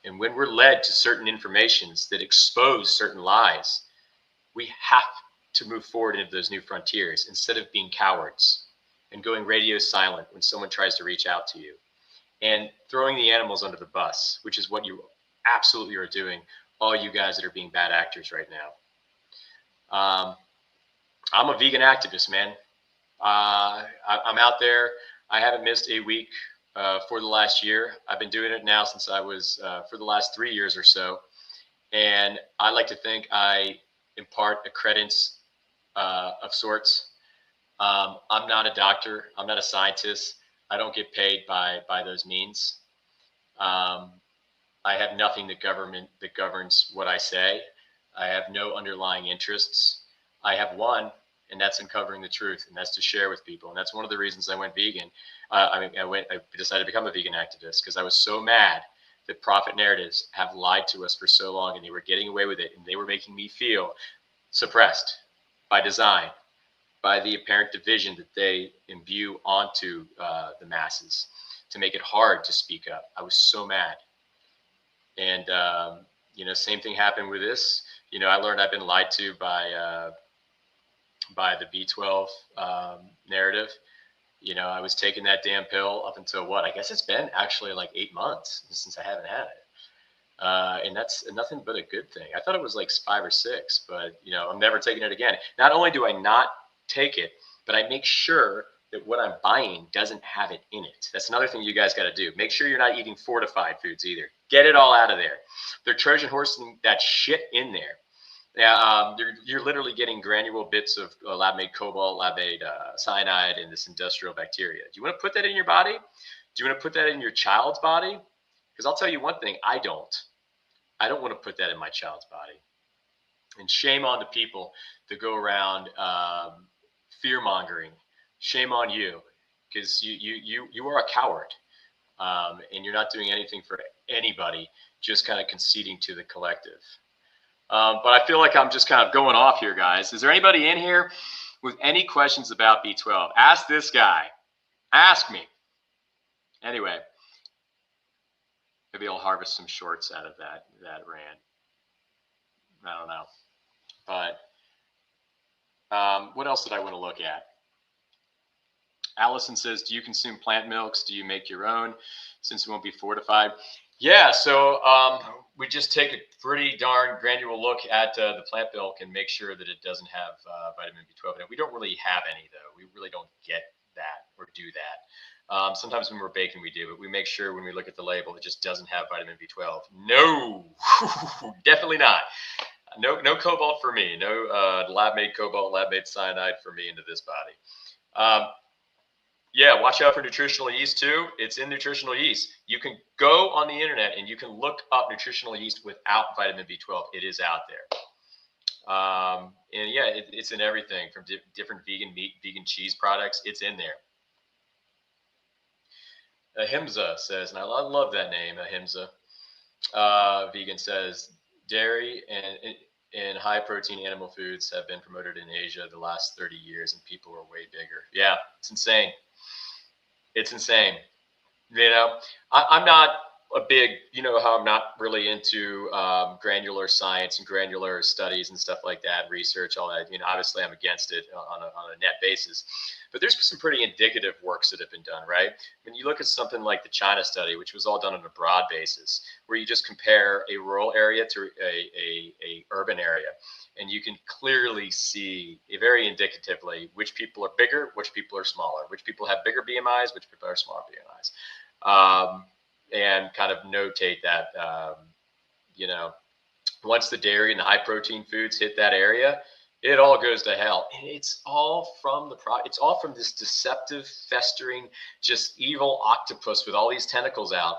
S1: And when we're led to certain informations that expose certain lies, we have to move forward into those new frontiers instead of being cowards and going radio silent when someone tries to reach out to you and throwing the animals under the bus, which is what you absolutely are doing, all you guys that are being bad actors right now. I'm a vegan activist, man. I'm out there. I haven't missed a week for the last year. I've been doing it now since I was for the last 3 years or so. And I like to think I impart a credence of sorts. I'm not a doctor. I'm not a scientist. I don't get paid by those means. I have nothing that governs what I say. I have no underlying interests. I have one, and that's uncovering the truth, and that's to share with people. And that's one of the reasons I went vegan. I decided to become a vegan activist because I was so mad that profit narratives have lied to us for so long, and they were getting away with it, and they were making me feel suppressed by design, by the apparent division that they imbue onto the masses to make it hard to speak up. I was so mad. And, you know, same thing happened with this. You know, I learned I've been lied to by the B12 narrative. You know, I was taking that damn pill up until what? I guess it's been actually like 8 months since I haven't had it. And that's nothing but a good thing. I thought it was like 5 or 6, but, you know, I'm never taking it again. Not only do I not take it, but I make sure that what I'm buying doesn't have it in it. That's another thing you guys got to do. Make sure you're not eating fortified foods either. Get it all out of there. They're Trojan horsing that shit in there. Yeah, you're literally getting granule bits of lab-made cobalt, lab-made cyanide, and this industrial bacteria. Do you want to put that in your body? Do you want to put that in your child's body? Because I'll tell you one thing, I don't want to put that in my child's body. And shame on the people that go around fear-mongering. Shame on you, because you are a coward, and you're not doing anything for anybody, just kind of conceding to the collective. But I feel like I'm just kind of going off here, guys. Is there anybody in here with any questions about B12? Ask this guy. Ask me. Anyway, maybe I'll harvest some shorts out of that rant. I don't know. But what else did I want to look at? Allison says, do you consume plant milks? Do you make your own since it won't be fortified? Yeah, so we just take a pretty darn granular look at the plant milk and make sure that it doesn't have vitamin B12 in it. We don't really have any, though. We really don't get that or do that. Sometimes when we're baking, we do, but we make sure when we look at the label, it just doesn't have vitamin B12. No, definitely not. No cobalt for me. No lab-made cobalt, lab-made cyanide for me into this body. Yeah, watch out for nutritional yeast too. It's in nutritional yeast. You can go on the internet and you can look up nutritional yeast without vitamin B12. It is out there. And yeah, it's in everything from different vegan meat, vegan cheese products. It's in there. Ahimsa says, and I love that name, Ahimsa. Vegan says, dairy and high protein animal foods have been promoted in Asia the last 30 years and people are way bigger. Yeah, it's insane. It's insane. You know, I'm not a big, you know, how I'm not really into granular science and granular studies and stuff like that, research, all that. You know, obviously I'm against it on a net basis. But there's some pretty indicative works that have been done, right? When you look at something like the China study, which was all done on a broad basis, where you just compare a rural area to a urban area, and you can clearly see very indicatively which people are bigger, which people are smaller, which people have bigger BMIs, which people are smaller BMIs, and kind of notate that, you know, once the dairy and the high protein foods hit that area, It all goes to hell, and it's all from it's all from this deceptive, festering, just evil octopus with all these tentacles out.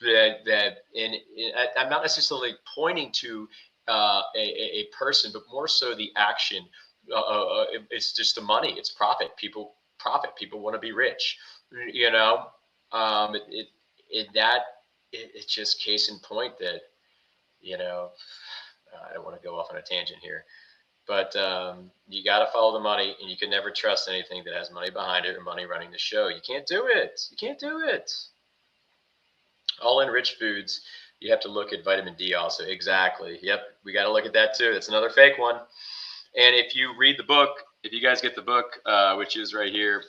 S1: I'm not necessarily pointing to a person, but more so the action. It's just the money. It's profit. People profit. People want to be rich. You know, it's just case in point that you know. I don't want to go off on a tangent here. But you got to follow the money, and you can never trust anything that has money behind it or money running the show. You can't do it. You can't do it. All in rich foods, you have to look at vitamin D also. Exactly. Yep. We got to look at that too. That's another fake one. And if you read the book, if you guys get the book, which is right here,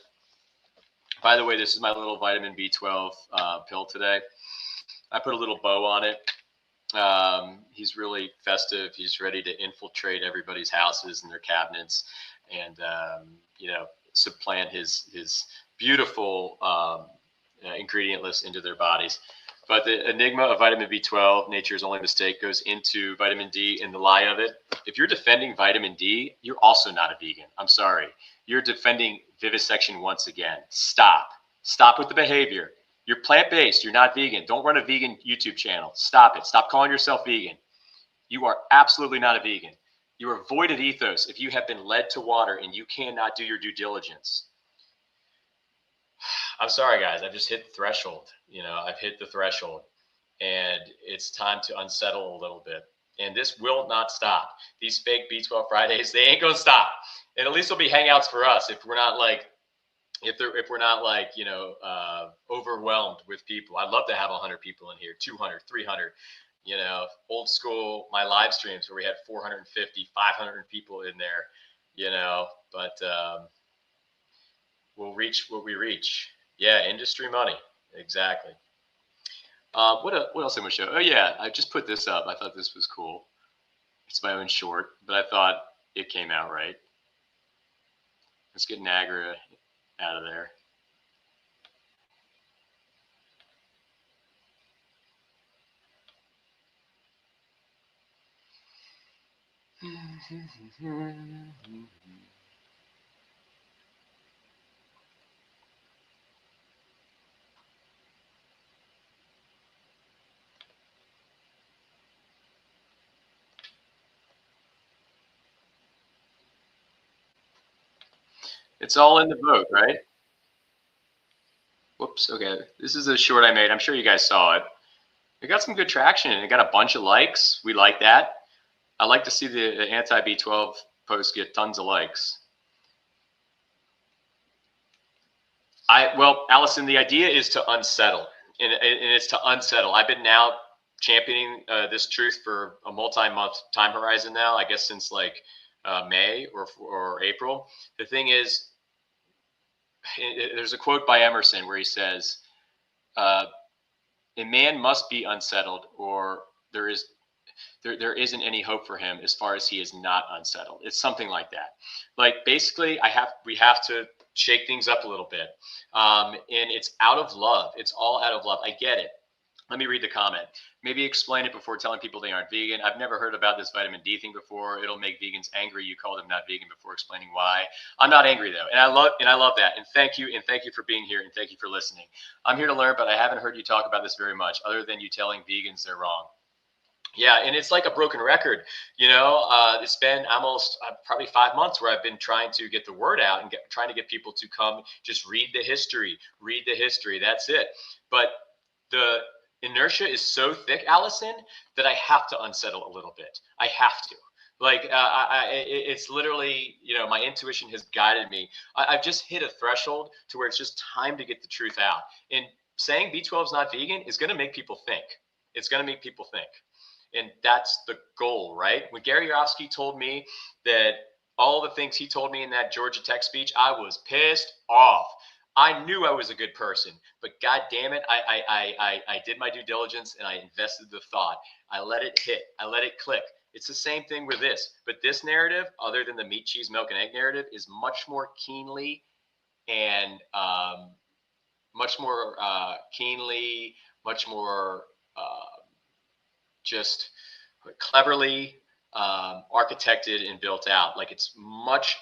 S1: by the way, this is my little vitamin B12 pill today. I put a little bow on it. He's really festive. He's ready to infiltrate everybody's houses and their cabinets, and supplant his beautiful ingredient list into their bodies. But the enigma of vitamin B12, nature's only mistake, goes into vitamin D and the lie of it. If you're defending vitamin D, you're also not a vegan. I'm sorry. You're defending vivisection once again. Stop. Stop with the behavior. You're plant-based. You're not vegan. Don't run a vegan YouTube channel. Stop it. Stop calling yourself vegan. You are absolutely not a vegan. You are void of ethos if you have been led to water and you cannot do your due diligence. I'm sorry, guys. I've just hit the threshold. I've hit the threshold, and it's time to unsettle a little bit. And this will not stop. These fake B12 Fridays, they ain't gonna stop. And at least it'll be hangouts for us if we're not like, overwhelmed with people. I'd love to have 100 people in here, 200, 300. Old school, my live streams where we had 450, 500 people in there. But we'll reach what we reach. Yeah, industry money. Exactly. What else am I going to show? Oh, yeah, I just put this up. I thought this was cool. It's my own short, but I thought it came out right. Let's get Nagra out of there. It's all in the book, right? Whoops. Okay. This is a short I made. I'm sure you guys saw it. It got some good traction. It got a bunch of likes. We like that. I like to see the anti-B12 posts get tons of likes. Well, Allison, the idea is to unsettle, and it's to unsettle. I've been now championing this truth for a multi-month time horizon now, I guess since like May or April. The thing is, there's a quote by Emerson where he says, a man must be unsettled, or there isn't any hope for him as far as he is not unsettled. It's something like that. Like basically, we have to shake things up a little bit, and it's out of love. It's all out of love. I get it. Let me read the comment. Maybe explain it before telling people they aren't vegan. I've never heard about this vitamin D thing before. It'll make vegans angry. You call them not vegan before explaining why. I'm not angry though, and I love that. And thank you for being here, and thank you for listening. I'm here to learn, but I haven't heard you talk about this very much, other than you telling vegans they're wrong. Yeah, and it's like a broken record. It's been almost probably 5 months where I've been trying to get the word out and trying to get people to come just read the history. That's it. But the inertia is so thick, Allison, that I have to unsettle a little bit. I have to. Like it's literally, my intuition has guided me. I've just hit a threshold to where it's just time to get the truth out. And saying B12 is not vegan is going to make people think. It's going to make people think. And that's the goal, right? When Gary Yourofsky told me that all the things he told me in that Georgia Tech speech, I was pissed off. I knew I was a good person, but God damn it, I did my due diligence and I invested the thought. I let it hit. I let it click. It's the same thing with this. But this narrative, other than the meat, cheese, milk, and egg narrative, is much more keenly and much more just cleverly architected and built out. Like it's much,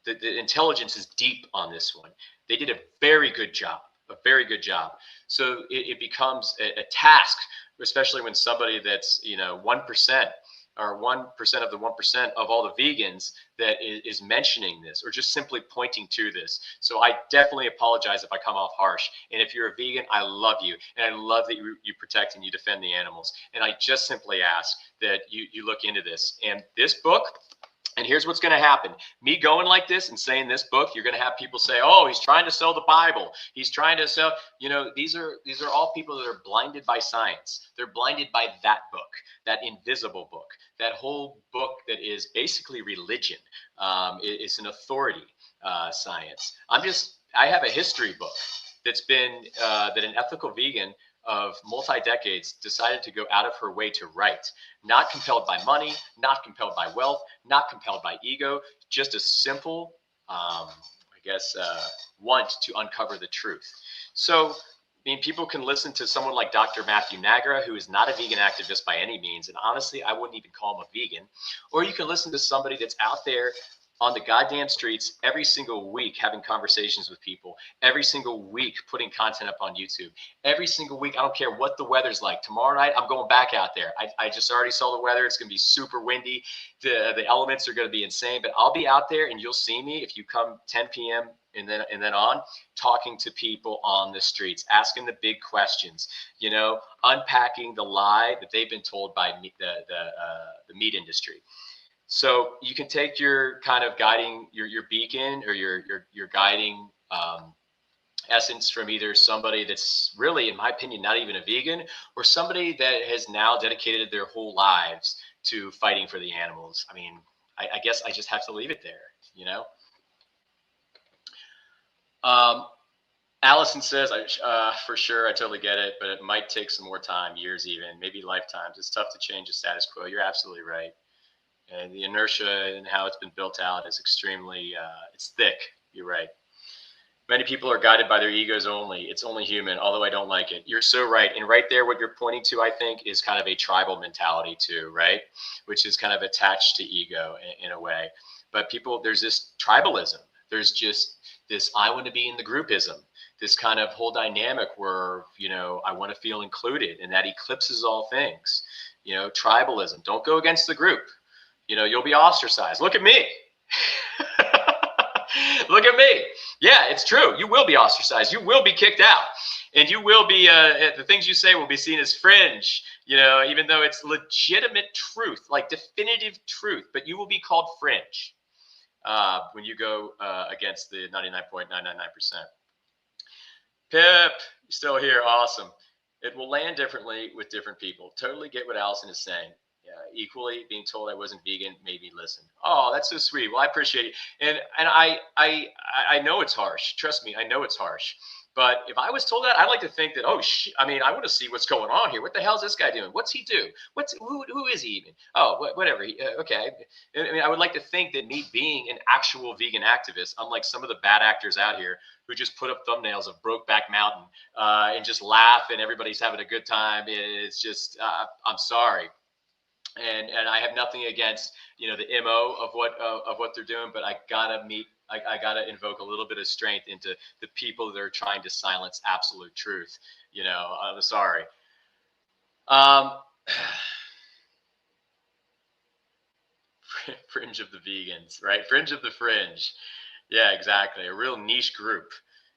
S1: the intelligence is deep on this one. They did a very good job, a very good job. So it becomes a task, especially when somebody that's, 1% or 1% of the 1% of all the vegans that is mentioning this or just simply pointing to this. So I definitely apologize if I come off harsh. And if you're a vegan, I love you. And I love that you protect and you defend the animals. And I just simply ask that you look into this. And this book, and here's what's going to happen. Me going like this and saying this book, you're going to have people say, oh, he's trying to sell the Bible. He's trying to sell, these are all people that are blinded by science. They're blinded by that book, that invisible book, that whole book that is basically religion. It's an authority science. I have a history book that's been, that an ethical vegan of multi-decades decided to go out of her way to write, not compelled by money, not compelled by wealth, not compelled by ego, just a simple, want to uncover the truth. So, people can listen to someone like Dr. Matthew Nagra, who is not a vegan activist by any means, and honestly, I wouldn't even call him a vegan. Or you can listen to somebody that's out there on the goddamn streets every single week having conversations with people, every single week putting content up on YouTube, every single week. I don't care what the weather's like. Tomorrow night, I'm going back out there. I just already saw the weather. It's going to be super windy. The elements are going to be insane, but I'll be out there and you'll see me if you come 10 p.m. and then on, talking to people on the streets, asking the big questions, unpacking the lie that they've been told by the meat industry. So you can take your kind of guiding, your beacon or your guiding essence from either somebody that's really, in my opinion, not even a vegan, or somebody that has now dedicated their whole lives to fighting for the animals. I mean, I guess I just have to leave it there, Allison says, for sure, I totally get it, but it might take some more time, years even, maybe lifetimes. It's tough to change the status quo. You're absolutely right. And the inertia and how it's been built out is extremely, it's thick. You're right. Many people are guided by their egos only. It's only human, although I don't like it. You're so right. And right there, what you're pointing to, I think, is kind of a tribal mentality too, right? Which is kind of attached to ego in a way. But there's this tribalism. There's just this, I want to be in the groupism, this kind of whole dynamic where, I want to feel included, and that eclipses all things. Tribalism. Don't go against the group. You'll be ostracized. Look at me. Look at me. Yeah, it's true. You will be ostracized. You will be kicked out. And you will be, the things you say will be seen as fringe, even though it's legitimate truth, like definitive truth, but you will be called fringe when you go against the 99.999%. Pip, you're still here. Awesome. It will land differently with different people. Totally get what Allison is saying. Equally, being told I wasn't vegan made me listen. Oh, that's so sweet. Well, I appreciate it. And I know it's harsh. Trust me, I know it's harsh. But if I was told that, I'd like to think that, I want to see what's going on here. What the hell is this guy doing? What's he do? Who is he even? Oh, whatever. Okay. I would like to think that me being an actual vegan activist, unlike some of the bad actors out here who just put up thumbnails of Brokeback Mountain and just laugh and everybody's having a good time. It's just, I'm sorry. And I have nothing against, the MO of what they're doing, but I gotta invoke a little bit of strength into the people that are trying to silence absolute truth. I'm sorry. Fringe of the vegans, right? Fringe of the fringe. Yeah, exactly. A real niche group.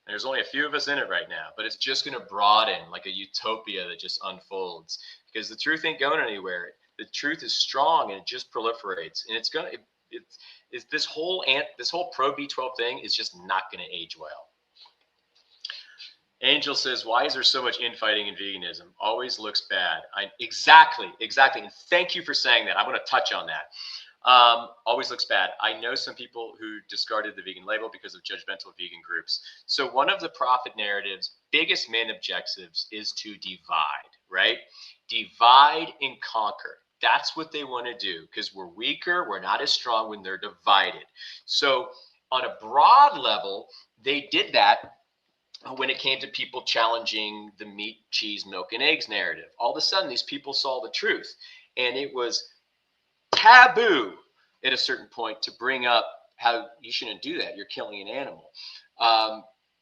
S1: And there's only a few of us in it right now, but it's just going to broaden like a utopia that just unfolds because the truth ain't going anywhere. The truth is strong and it just proliferates, and it's this whole pro B12 thing is just not going to age well. Angel says, why is there so much infighting in veganism? Always looks bad. Exactly. And thank you for saying that. I want to touch on that. Always looks bad. I know some people who discarded the vegan label because of judgmental vegan groups. So one of the profit narrative's biggest main objectives is to divide, right? Divide and conquer. That's what they want to do because we're weaker. We're not as strong when they're divided. So on a broad level, they did that when it came to people challenging the meat, cheese, milk, and eggs narrative. All of a sudden, these people saw the truth. And it was taboo at a certain point to bring up how you shouldn't do that. You're killing an animal.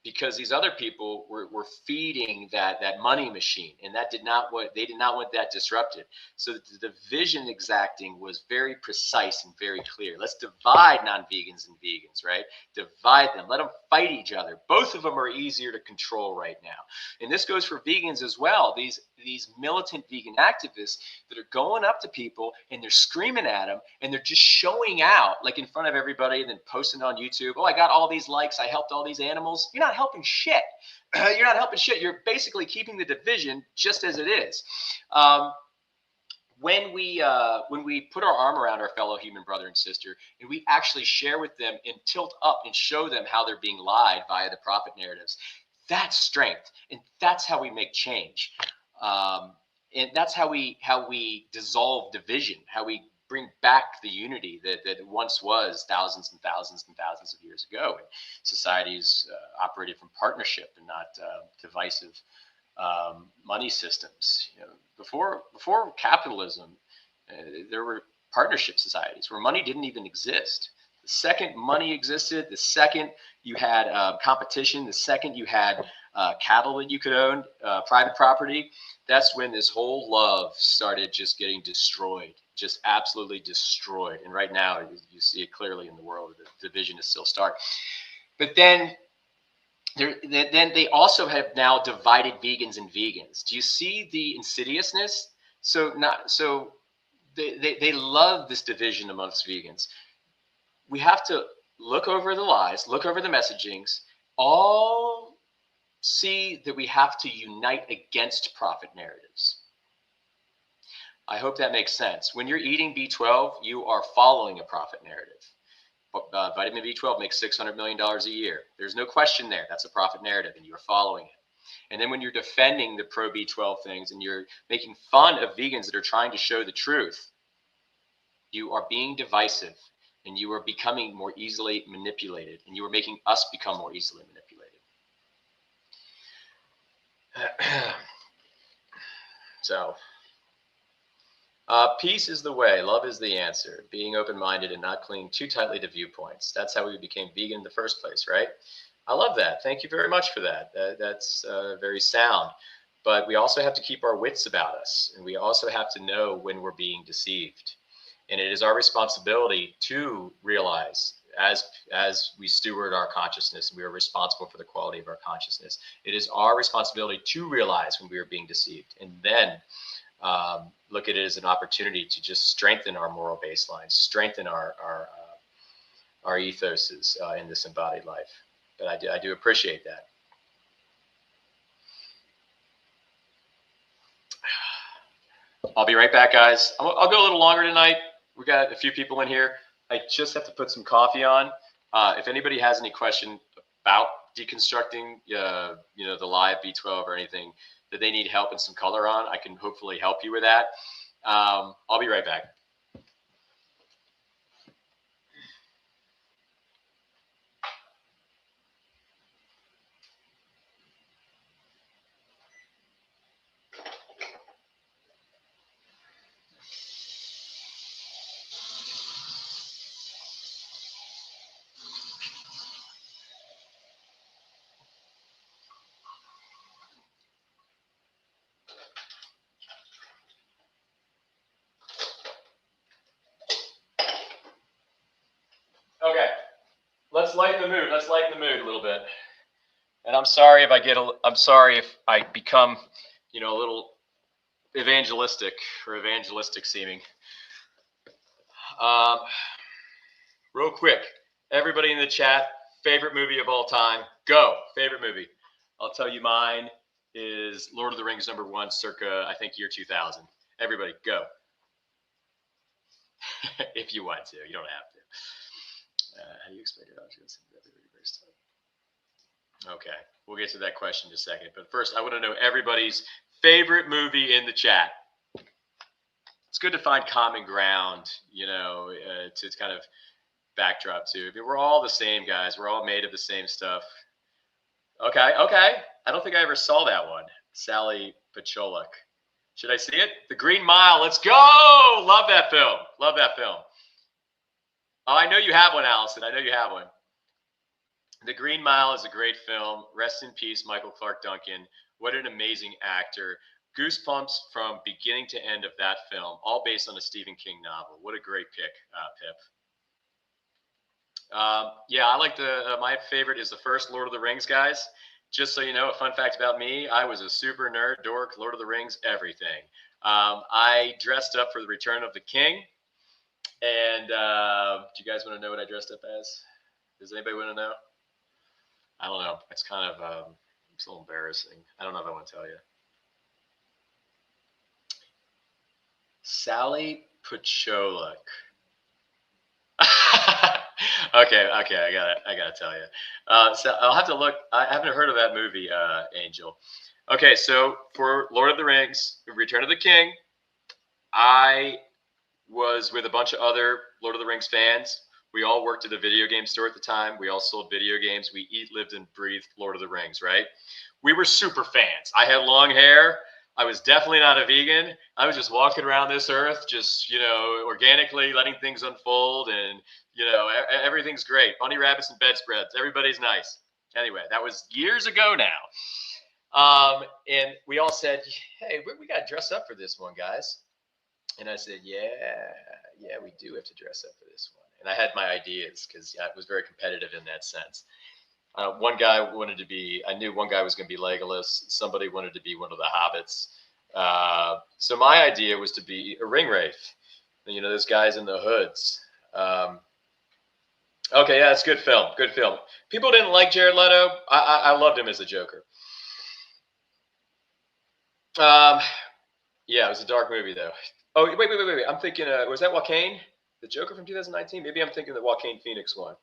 S1: Because these other people were feeding that money machine, and they did not want that disrupted. So the division exacting was very precise and very clear. Let's divide non-vegans and vegans, right? Divide them. Let them fight each other. Both of them are easier to control right now. And this goes for vegans as well. These militant vegan activists that are going up to people and they're screaming at them and they're just showing out like in front of everybody and then posting on YouTube. Oh, I got all these likes. I helped all these animals. You're not helping shit. You're not helping shit. You're basically keeping the division just as it is. When we put our arm around our fellow human brother and sister and we actually share with them and tilt up and show them how they're being lied via the profit narratives, that's strength, and that's how we make change. And that's how we dissolve division, how we bring back the unity that once was thousands and thousands and thousands of years ago. And societies operated from partnership and not divisive money systems. You know, before capitalism, there were partnership societies where money didn't even exist. The second money existed, the second you had competition, the second you had cattle that you could own, private property, that's when this whole love started just getting destroyed, just absolutely destroyed. And right now, you see it clearly in the world. The division is still stark. But then they also have now divided vegans and vegans. Do you see the insidiousness? So they love this division amongst vegans. We have to look over the lies, look over the messagings, all see that we have to unite against profit narratives. I hope that makes sense. When you're eating B12, you are following a profit narrative. Vitamin B12 makes $600 million a year. There's no question there. That's a profit narrative, and you're following it. And then when you're defending the pro B12 things and you're making fun of vegans that are trying to show the truth, you are being divisive, and you are becoming more easily manipulated, and you are making us become more easily manipulated. So, peace is the way, love is the answer. Being open-minded and not clinging too tightly to viewpoints. That's how we became vegan in the first place, right? I love that. Thank you very much for that. That's very sound. But we also have to keep our wits about us, and we also have to know when we're being deceived. And it is our responsibility to realize, as we steward our consciousness, we are responsible for the quality of our consciousness. It is our responsibility to realize when we are being deceived, and then look at it as an opportunity to just strengthen our moral baseline, strengthen our ethoses in this embodied life. But I do appreciate that. I'll be right back, guys. I'll go a little longer tonight. We got a few people in here. I just have to put some coffee on. If anybody has any question about deconstructing, the live B12 or anything that they need help and some color on, I can hopefully help you with that. I'll be right back. Okay, let's lighten the mood. Let's lighten the mood a little bit. And I'm sorry if I become, a little evangelistic seeming. Real quick, everybody in the chat, favorite movie of all time, go. Favorite movie. I'll tell you mine is Lord of the Rings #1, circa, I think, year 2000. Everybody, go. If you want to, you don't have to. How do you explain it? Okay, we'll get to that question in a second. But first, I want to know everybody's favorite movie in the chat. It's good to find common ground, to kind of backdrop to. I mean, we're all the same, guys. We're all made of the same stuff. Okay. I don't think I ever saw that one. Sally Pacholak. Should I see it? The Green Mile. Let's go. Love that film. Love that film. Oh, I know you have one, Allison. I know you have one. The Green Mile is a great film. Rest in peace, Michael Clark Duncan. What an amazing actor. Goosebumps from beginning to end of that film, all based on a Stephen King novel. What a great pick, Pip. Yeah, I like my favorite is the first Lord of the Rings, guys. Just so you know, a fun fact about me, I was a super nerd, dork, Lord of the Rings, everything. I dressed up for the Return of the King. And do you guys want to know what I dressed up as? Does anybody want to know? I don't know. It's kind of it's a little embarrassing. I don't know if I want to tell you. Sally Pucholak. Okay, I gotta tell you. So I'll have to look. I haven't heard of that movie, Angel. Okay, so for Lord of the Rings, Return of the King, I was with a bunch of other Lord of the Rings fans. We all worked at a video game store at the time. We all sold video games. We lived and breathed Lord of the Rings, right? We were super fans. I had long hair. I was definitely not a vegan. I was just walking around this earth, just, organically letting things unfold. And, everything's great. Bunny rabbits and bedspreads. Everybody's nice. Anyway, that was years ago now. And we all said, hey, we got to dress up for this one, guys. And I said, yeah, we do have to dress up for this one. And I had my ideas because I was very competitive in that sense. One guy wanted to be, I knew one guy was going to be Legolas. Somebody wanted to be one of the hobbits. So my idea was to be a ring wraith. Those guys in the hoods. Okay, yeah, it's good film. Good film. People didn't like Jared Leto. I loved him as a Joker. Yeah, it was a dark movie, though. Oh, wait. I'm thinking, was that Joaquin? The Joker from 2019? Maybe I'm thinking the Joaquin Phoenix one.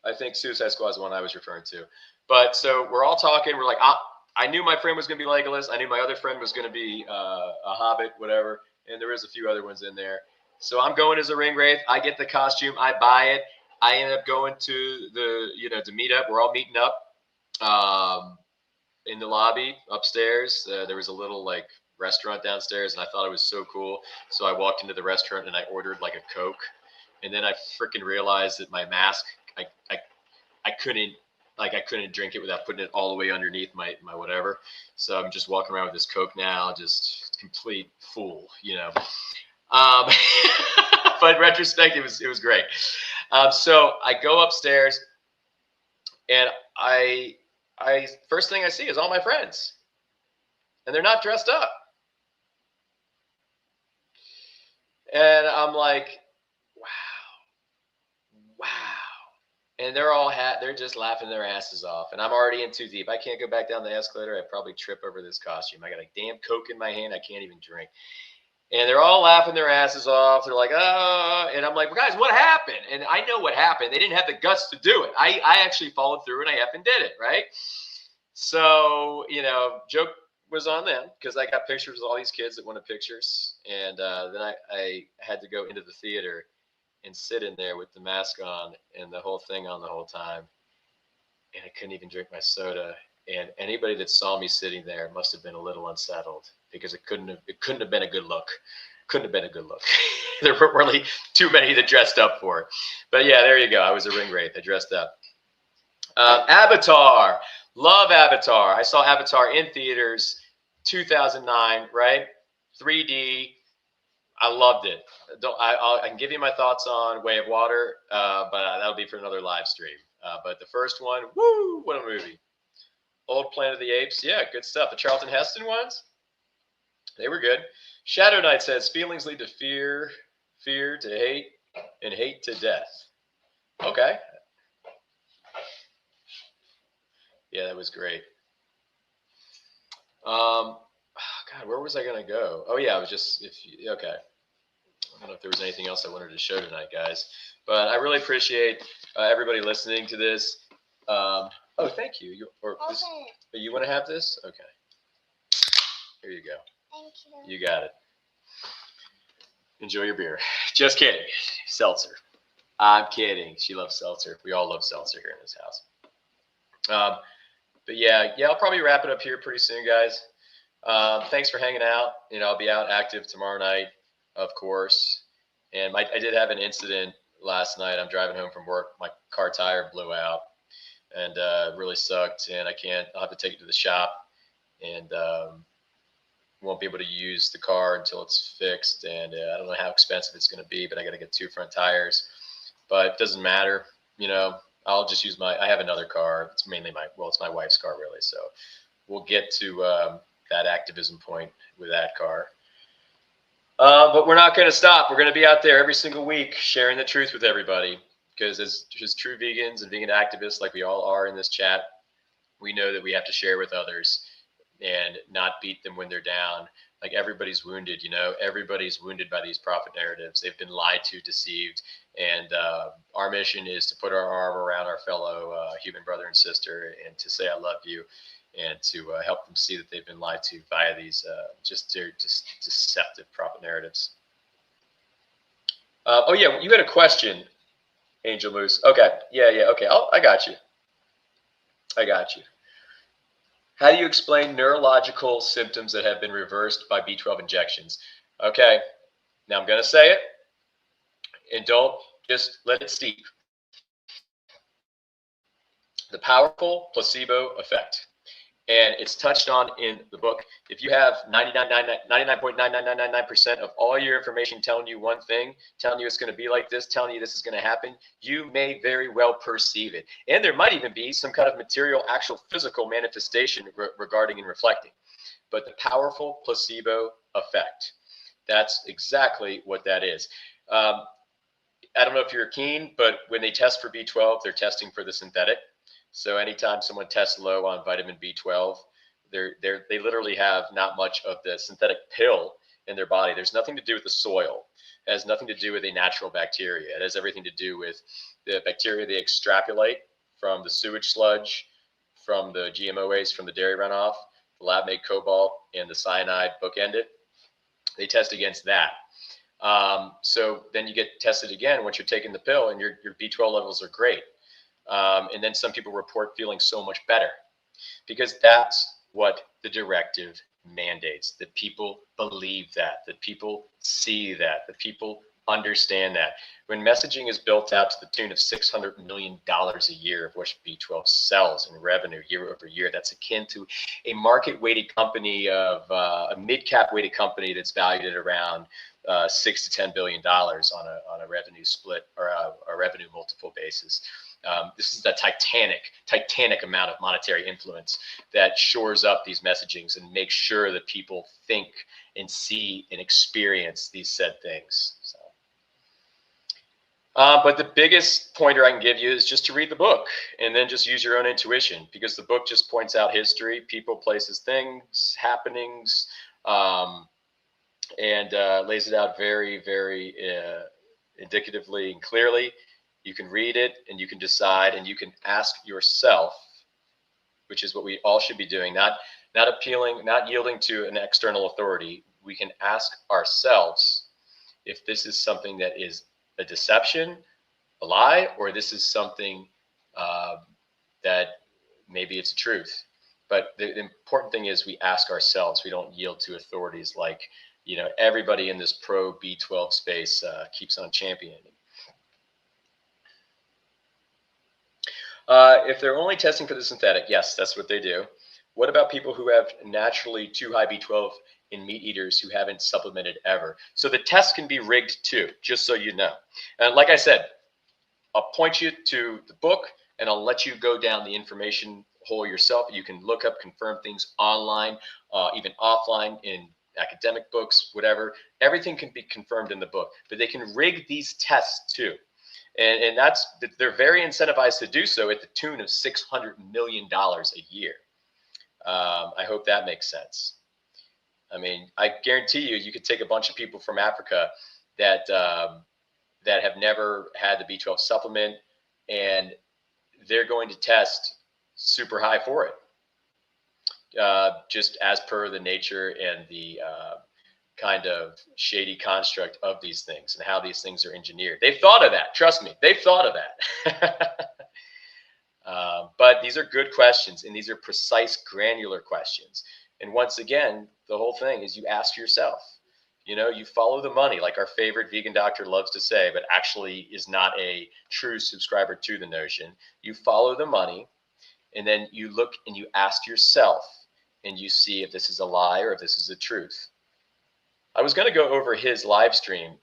S1: I think Suicide Squad is the one I was referring to. But so we're all talking. We're like, I knew my friend was going to be Legolas. I knew my other friend was going to be a Hobbit, whatever. And there is a few other ones in there. So I'm going as a ring wraith. I get the costume. I buy it. I end up going to to meet up. We're all meeting up in the lobby upstairs. There was a little restaurant downstairs, and I thought it was so cool. So I walked into the restaurant and I ordered a Coke. And then I freaking realized that my mask, I couldn't drink it without putting it all the way underneath my whatever. So I'm just walking around with this Coke now, just complete fool, But in retrospect, it was great. So I go upstairs, and I first thing I see is all my friends, and they're not dressed up. And I'm like, wow. And they're just laughing their asses off. And I'm already in too deep. I can't go back down the escalator. I'd probably trip over this costume. I got a damn Coke in my hand. I can't even drink. And they're all laughing their asses off. They're like, oh. And I'm like, well, guys, what happened? And I know what happened. They didn't have the guts to do it. I actually followed through and I effing did it, right? So, joke was on them because I got pictures of all these kids that wanted pictures. And then I had to go into the theater and sit in there with the mask on and the whole thing on the whole time. And I couldn't even drink my soda. And anybody that saw me sitting there must have been a little unsettled because it couldn't have been a good look. Couldn't have been a good look. There weren't really too many that dressed up for it. But yeah, there you go. I was a ring wraith. I dressed up. Avatar. Love Avatar. I saw Avatar in theaters 2009, right? 3D. I loved it. I can give you my thoughts on Way of Water, but that'll be for another live stream. But the first one, woo, what a movie. Old Planet of the Apes, yeah, good stuff. The Charlton Heston ones, they were good. Shadow Knight says, feelings lead to fear, fear to hate, and hate to death. Okay. Yeah, that was great. God, where was I going to go? Oh, yeah, I was just, okay. I don't know if there was anything else I wanted to show tonight, guys. But I really appreciate everybody listening to this. Oh, thank you. You want to have this? Okay. Here you go.
S2: Thank you.
S1: You got it. Enjoy your beer. Just kidding. Seltzer. I'm kidding. She loves seltzer. We all love seltzer here in this house. But yeah, I'll probably wrap it up here pretty soon, guys. Thanks for hanging out. I'll be out active tomorrow night, of course. And I did have an incident last night. I'm driving home from work. My car tire blew out, and really sucked. And I'll have to take it to the shop, and won't be able to use the car until it's fixed. And I don't know how expensive it's going to be, but I got to get 2 front tires. But it doesn't matter. I'll just use I have another car. It's mainly it's my wife's car, really. So we'll get to that activism point with that car. But we're not going to stop. We're going to be out there every single week sharing the truth with everybody, because as true vegans and vegan activists, like we all are in this chat, we know that we have to share with others and not beat them when they're down. Like, everybody's wounded, everybody's wounded by these profit narratives. They've been lied to, deceived. And our mission is to put our arm around our fellow human brother and sister, and to say, I love you, and to help them see that they've been lied to via these just deceptive profit narratives. Oh yeah, you had a question, Angel Moose. Okay, yeah, okay. I got you. How do you explain neurological symptoms that have been reversed by B12 injections? Okay, now I'm going to say it, and don't just let it steep. The powerful placebo effect. And it's touched on in the book. If you have 99.99999% of all your information telling you one thing, telling you it's going to be like this, telling you this is going to happen, you may very well perceive it. And there might even be some kind of material, actual physical manifestation regarding and reflecting. But the powerful placebo effect, that's exactly what that is. I don't know if you're keen, but when they test for B12, they're testing for the synthetic. So anytime someone tests low on vitamin B12, they literally have not much of the synthetic pill in their body. There's nothing to do with the soil. It has nothing to do with a natural bacteria. It has everything to do with the bacteria they extrapolate from the sewage sludge, from the GMO waste, from the dairy runoff, the lab-made cobalt, and the cyanide bookended. They test against that. So then you get tested again once you're taking the pill, and your B12 levels are great. And then some people report feeling so much better, because that's what the directive mandates, that people believe that people see that people understand that. When messaging is built out to the tune of $600 million a year, of which B12 sells in revenue year over year, that's akin to a market-weighted company of a mid-cap weighted company that's valued at around $6 to $10 billion on a revenue split or a revenue multiple basis. This is the titanic amount of monetary influence that shores up these messagings and makes sure that people think and see and experience these said things. So, but the biggest pointer I can give you is just to read the book, and then just use your own intuition, because the book just points out history, people, places, things, happenings, and lays it out very, very indicatively and clearly. You can read it, and you can decide, and you can ask yourself, which is what we all should be doing, not yielding to an external authority. We can ask ourselves if this is something that is a deception, a lie, or this is something that maybe it's a truth. But the important thing is we ask ourselves. We don't yield to authorities like, everybody in this pro B12 space keeps on championing. If they're only testing for the synthetic, yes, that's what they do. What about people who have naturally too high B12 in meat eaters who haven't supplemented ever? So the test can be rigged too, just so you know. And like I said, I'll point you to the book, and I'll let you go down the information hole yourself. You can look up, confirm things online, even offline in academic books, whatever. Everything can be confirmed in the book, but they can rig these tests too. And they're very incentivized to do so at the tune of $600 million a year. I hope that makes sense. I mean, I guarantee you could take a bunch of people from Africa that have never had the B12 supplement, and they're going to test super high for it, just as per the nature and the kind of shady construct of these things and how these things are engineered. They've thought of that. Trust me, they've thought of that. But these are good questions, and these are precise, granular questions. And once again, the whole thing is you ask yourself. You know, you follow the money, like our favorite vegan doctor loves to say, but actually is not a true subscriber to the notion. You follow the money, and then you look and you ask yourself, and you see if this is a lie or if this is the truth. I was going to go over his live stream,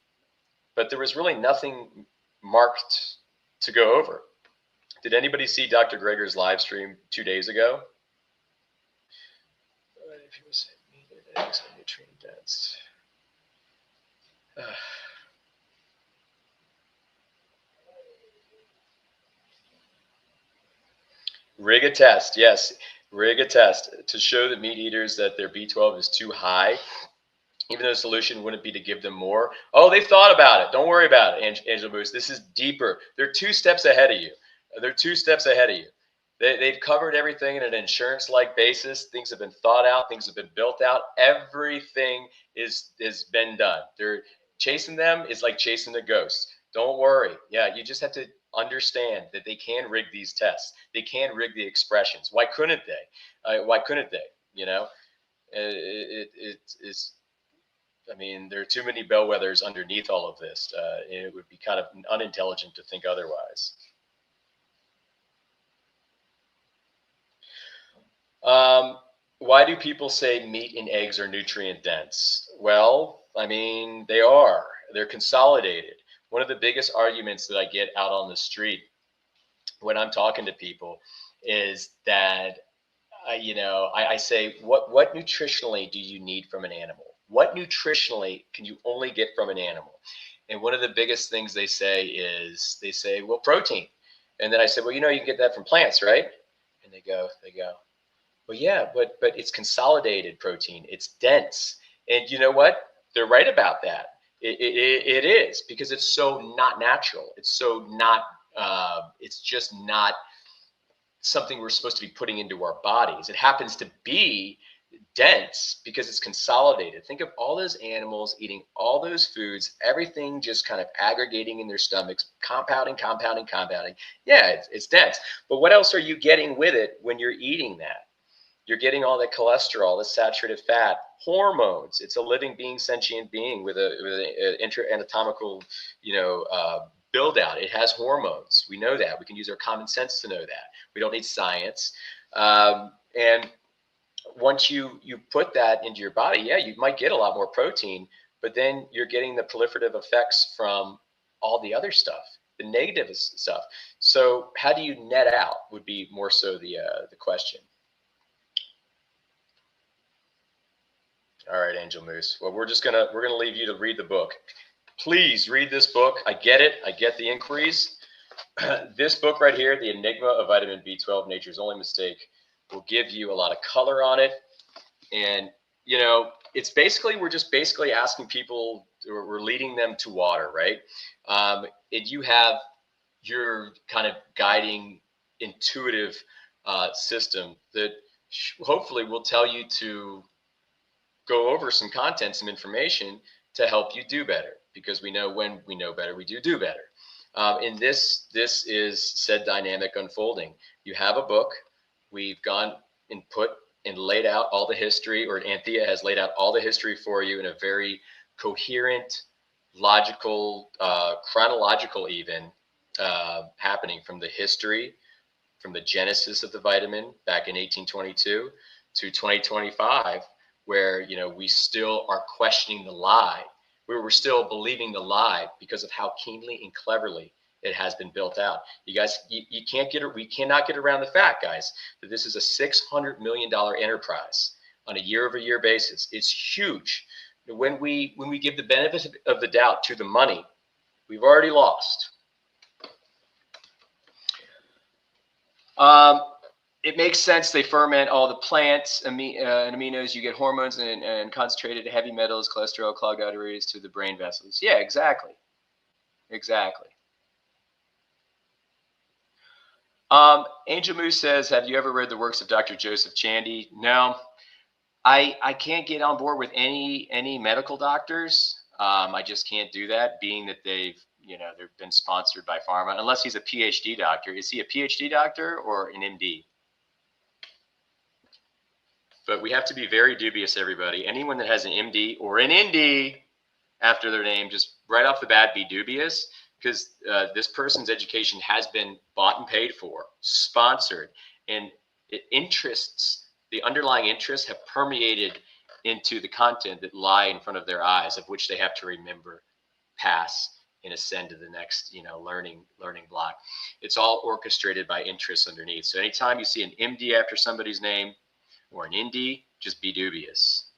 S1: but there was really nothing marked to go over. Did anybody see Dr. Greger's live stream 2 days ago? If you say meat and eggs are nutrient dense. Rig a test, yes, rig a test to show the meat eaters that their B12 is too high. Even though the solution wouldn't be to give them more. Oh, they've thought about it. Don't worry about it, Angel Moose. This is deeper. They're 2 steps ahead of you. They're 2 steps ahead of you. They've covered everything in an insurance-like basis. Things have been thought out. Things have been built out. Everything has been done. They're chasing them is like chasing a ghost. Don't worry. Yeah, you just have to understand that they can rig these tests. They can rig the expressions. Why couldn't they? Why couldn't they? You know, it's. I mean, there are too many bellwethers underneath all of this. It would be kind of unintelligent to think otherwise. Why do people say meat and eggs are nutrient dense? Well, I mean, they are. They're consolidated. One of the biggest arguments that I get out on the street when I'm talking to people is that, I say, what nutritionally do you need from an animal? What nutritionally can you only get from an animal? And one of the biggest things they say, well, protein. And then I said, well, you can get that from plants, right? And they go, well, yeah, but it's consolidated protein. It's dense. And you know what? They're right about that. It is, because it's so not natural. It's so not, it's just not something we're supposed to be putting into our bodies. It happens to be dense because it's consolidated. Think of all those animals eating all those foods, everything just kind of aggregating in their stomachs, compounding. Yeah, it's dense. But what else are you getting with it when you're eating that? You're getting all the cholesterol, the saturated fat, hormones. It's a living being, sentient being with an intra-anatomical, build out. It has hormones. We know that. We can use our common sense to know that. We don't need science. And once you put that into your body, yeah, you might get a lot more protein, but then you're getting the proliferative effects from all the other stuff, the negative stuff. So how do you net out would be more so the question. All right, Angel Moose. Well, we're gonna leave you to read the book. Please read this book. I get it. I get the inquiries. This book right here, The Enigma of Vitamin B12, Nature's Only Mistake, will give you a lot of color on it. And, it's basically, we're just basically asking people, we're leading them to water, right? And you have your kind of guiding intuitive system that hopefully will tell you to go over some content, some information to help you do better, because we know when we know better, we do better. And this is said dynamic unfolding. You have a book. We've gone and put and laid out all the history, or Anthea has laid out all the history for you in a very coherent, logical, chronological even, happening from the history, from the genesis of the vitamin back in 1822 to 2025, where we still are questioning the lie. We're still believing the lie because of how keenly and cleverly it has been built out. You guys, we cannot get around the fact, guys, that this is a $600 million enterprise on a year-over-year basis. It's huge. When we give the benefit of the doubt to the money, we've already lost. It makes sense. They ferment all the plants and aminos. You get hormones and concentrated heavy metals, cholesterol, clogged arteries to the brain vessels. Yeah, exactly. Angel Moose says, have you ever read the works of Dr. Joseph Chandy? No, I can't get on board with any medical doctors. I just can't do that, being that they've been sponsored by pharma, unless he's a PhD doctor. Is he a PhD doctor or an MD? But we have to be very dubious, everybody. Anyone that has an MD or an ND after their name, just right off the bat, be dubious, because this person's education has been bought and paid for, sponsored, and the underlying interests have permeated into the content that lie in front of their eyes, of which they have to remember, pass, and ascend to the next, learning block. It's all orchestrated by interests underneath. So anytime you see an MD after somebody's name or an ND, just be dubious.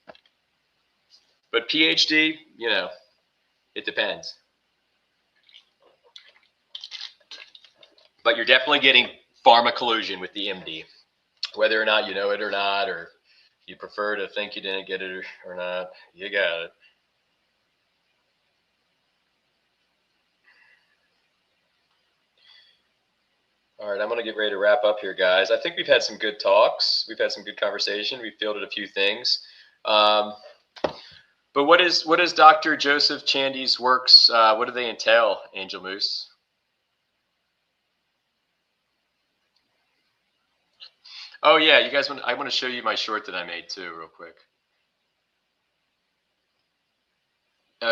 S1: But PhD, it depends. But you're definitely getting pharma collusion with the MD, whether or not you know it or not, or you prefer to think you didn't get it or not, you got it. All right, I'm going to get ready to wrap up here, guys. I think we've had some good talks. We've had some good conversation. We've fielded a few things. But what is Dr. Joseph Chandy's works? What do they entail, Angel Moose? Oh yeah, you guys I want to show you my short that I made too, real quick.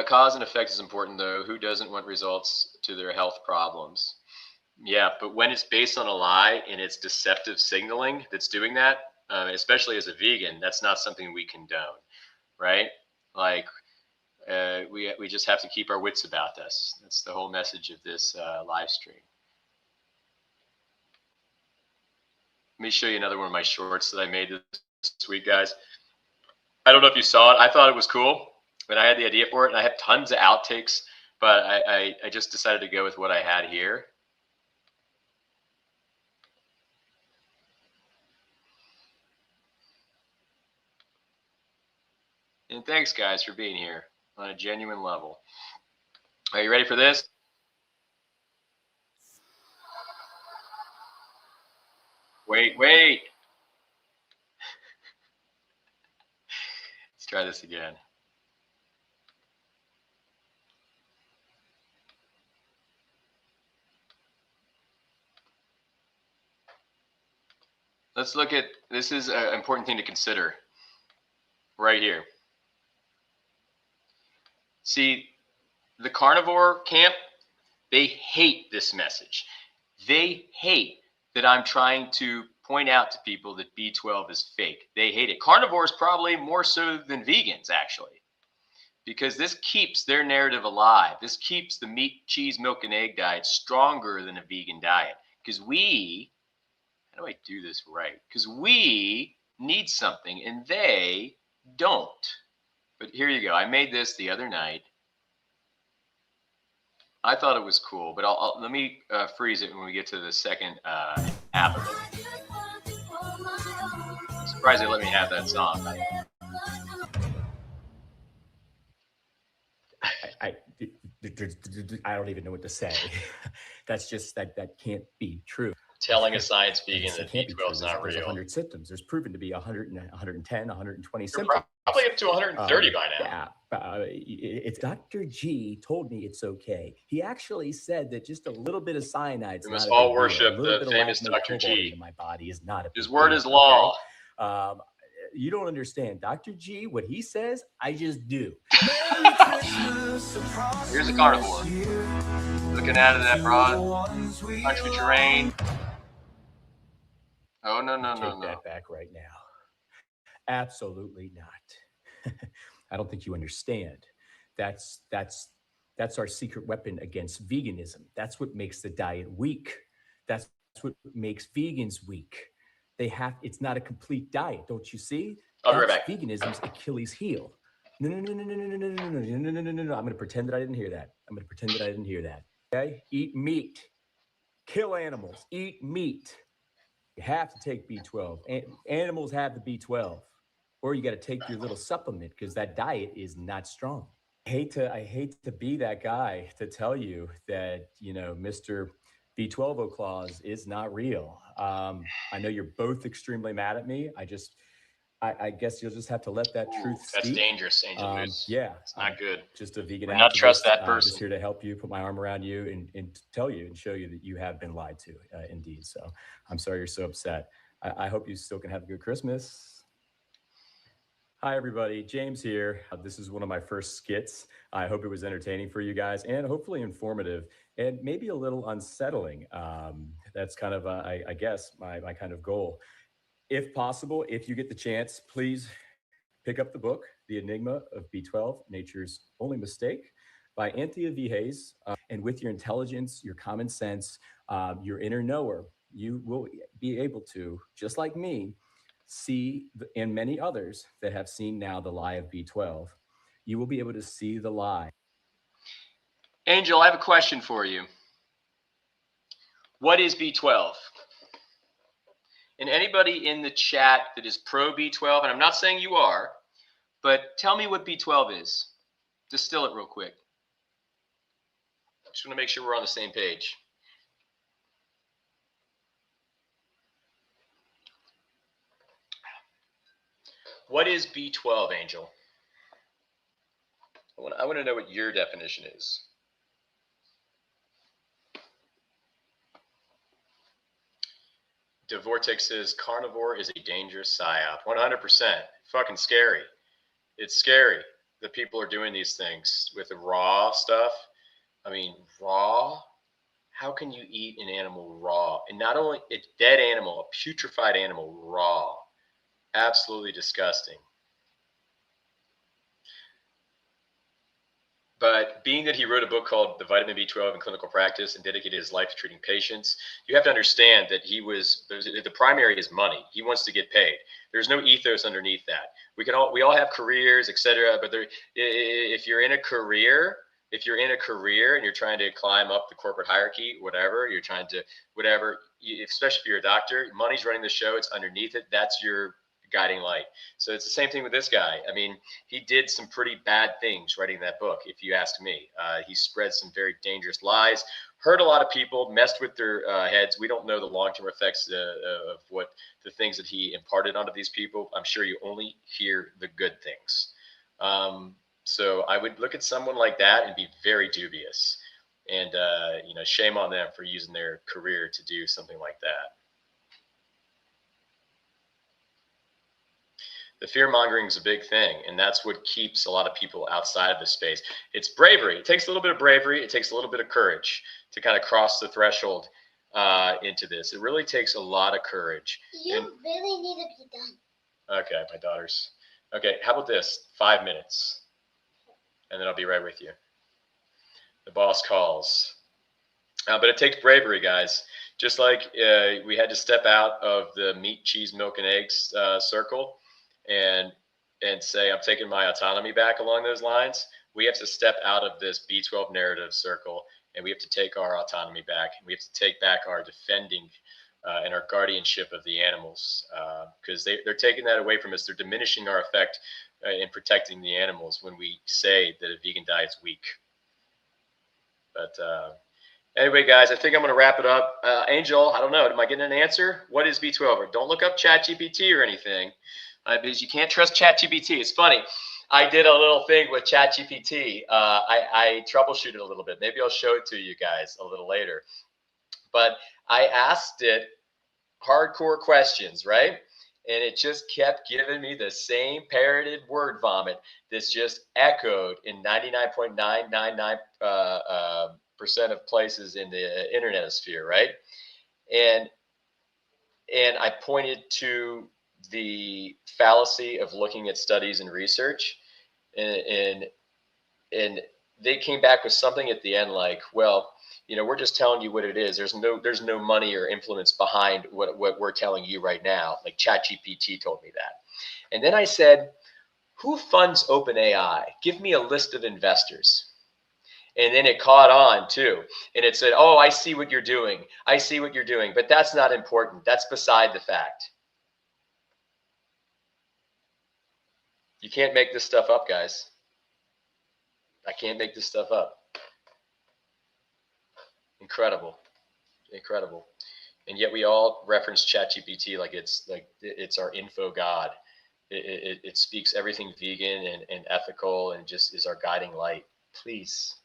S1: Cause and effect is important though. Who doesn't want results to their health problems? Yeah, but when it's based on a lie and it's deceptive signaling that's doing that, especially as a vegan, that's not something we condone, right? Like, we just have to keep our wits about us. That's the whole message of this live stream. Let me show you another one of my shorts that I made this week, guys. I don't know if you saw it. I thought it was cool, and I had the idea for it, and I have tons of outtakes, but I just decided to go with what I had here. And thanks, guys, for being here on a genuine level. Are you ready for this? Wait. Let's try this again. Let's look at, this is an important thing to consider right here. See, the carnivore camp, they hate this message. They hate that I'm trying to point out to people that B12 is fake. They hate it. Carnivores probably more so than vegans, actually, because this keeps their narrative alive. This keeps the meat, cheese, milk, and egg diet stronger than a vegan diet, because how do I do this right? Because we need something and they don't. But here you go. I made this the other night. I thought it was cool, but let me freeze it when we get to the second app of it. I'm surprised they let me have that song.
S4: I don't even know what to say. That's just that can't be true.
S1: Telling a science vegan that
S4: can't be true.
S1: B12 is not
S4: There's
S1: real.
S4: 100 symptoms. There's proven to be 100, 110, 120
S1: You're
S4: symptoms.
S1: probably up to 130 by now.
S4: Yeah, it's Dr. G told me it's okay. He actually said that just a little bit of cyanide.
S1: We must all worship the famous Dr. G.
S4: In my body is not a
S1: His word is law.
S4: Okay? You don't understand. Dr. G, what he says, I just do.
S1: Here's a carnivore. Looking out of that broad country terrain. Oh, no.
S4: Take that back right now. Absolutely not. I don't think you understand. That's our secret weapon against veganism. That's what makes the diet weak. That's what makes vegans weak. It's not a complete diet, don't you see?
S1: I'll be right back.
S4: Veganism's Achilles heel. No. I'm going to pretend that I didn't hear that. Okay? Eat meat. Kill animals. Eat meat. You have to take B12. Animals have the B12. Or you got to take your little supplement because that diet is not strong. I hate to be that guy to tell you that, Mr. B12 clause is not real. I know you're both extremely mad at me. I guess you'll just have to let that truth speak.
S1: That's dangerous, Angel Moose.
S4: Yeah.
S1: It's not good.
S4: Just a vegan
S1: activist. Not trust that person.
S4: Just here to help you, put my arm around you and tell you and show you that you have been lied to, indeed. So I'm sorry you're so upset. I hope you still can have a good Christmas. Hi, everybody. James here. This is one of my first skits. I hope it was entertaining for you guys and hopefully informative and maybe a little unsettling. That's kind of, I guess, my kind of goal. If possible, if you get the chance, please pick up the book, The Enigma of B12, Nature's Only Mistake by Anthea V. Hayes. And with your intelligence, your common sense, your inner knower, you will be able to, just like me, see, and many others that have seen now the lie of B12, you will be able to see the lie.
S1: Angel, I have a question for you. What is B12? And anybody in the chat that is pro B12, and I'm not saying you are, but tell me what B12 is. Distill it real quick. Just want to make sure we're on the same page. What is B12, Angel? I want to know what your definition is. DeVortex says carnivore is a dangerous psyop. 100%. Fucking scary. It's scary that people are doing these things with the raw stuff. I mean, raw? How can you eat an animal raw? And not only a dead animal, a putrefied animal raw. Absolutely disgusting. But being that he wrote a book called The Vitamin B12 in Clinical Practice and dedicated his life to treating patients, you have to understand that the primary is money. He wants to get paid. There's no ethos underneath that. We all have careers, etc. But if you're in a career and you're trying to climb up the corporate hierarchy, whatever, especially if you're a doctor, money's running the show. It's underneath it. That's your guiding light. So it's the same thing with this guy. I mean, he did some pretty bad things writing that book, if you ask me. He spread some very dangerous lies, hurt a lot of people, messed with their heads. We don't know the long-term effects of what the things that he imparted onto these people. I'm sure you only hear the good things. So I would look at someone like that and be very dubious. And, shame on them for using their career to do something like that. The fear-mongering is a big thing, and that's what keeps a lot of people outside of the space. It's bravery. It takes a little bit of bravery. It takes a little bit of courage to kind of cross the threshold into this. It really takes a lot of courage.
S2: You really need to be done.
S1: Okay, my daughters. Okay, how about this? 5 minutes, and then I'll be right with you. The boss calls. But it takes bravery, guys. Just like we had to step out of the meat, cheese, milk, and eggs circle and say, I'm taking my autonomy back along those lines. We have to step out of this B12 narrative circle, and we have to take our autonomy back. And we have to take back our defending and our guardianship of the animals, because they're taking that away from us. They're diminishing our effect in protecting the animals when we say that a vegan diet is weak. But anyway, guys, I think I'm going to wrap it up. Angel, I don't know. Am I getting an answer? What is B12? Or don't look up ChatGPT or anything, because you can't trust ChatGPT. It's funny. I did a little thing with ChatGPT. I troubleshooted a little bit. Maybe I'll show it to you guys a little later. But I asked it hardcore questions, right? And it just kept giving me the same parroted word vomit that's just echoed in 99.999% of places in the internet sphere, right? And I pointed to the fallacy of looking at studies and research, and they came back with something at the end like, well, we're just telling you what it is. There's no money or influence behind what we're telling you right now. Like ChatGPT told me that. And then I said, who funds OpenAI? Give me a list of investors. And then it caught on too. And it said, oh, I see what you're doing. I see what you're doing. But that's not important. That's beside the fact. You can't make this stuff up, guys. I can't make this stuff up. Incredible. Incredible. And yet we all reference ChatGPT like it's our info god. It speaks everything vegan and ethical and just is our guiding light. Please.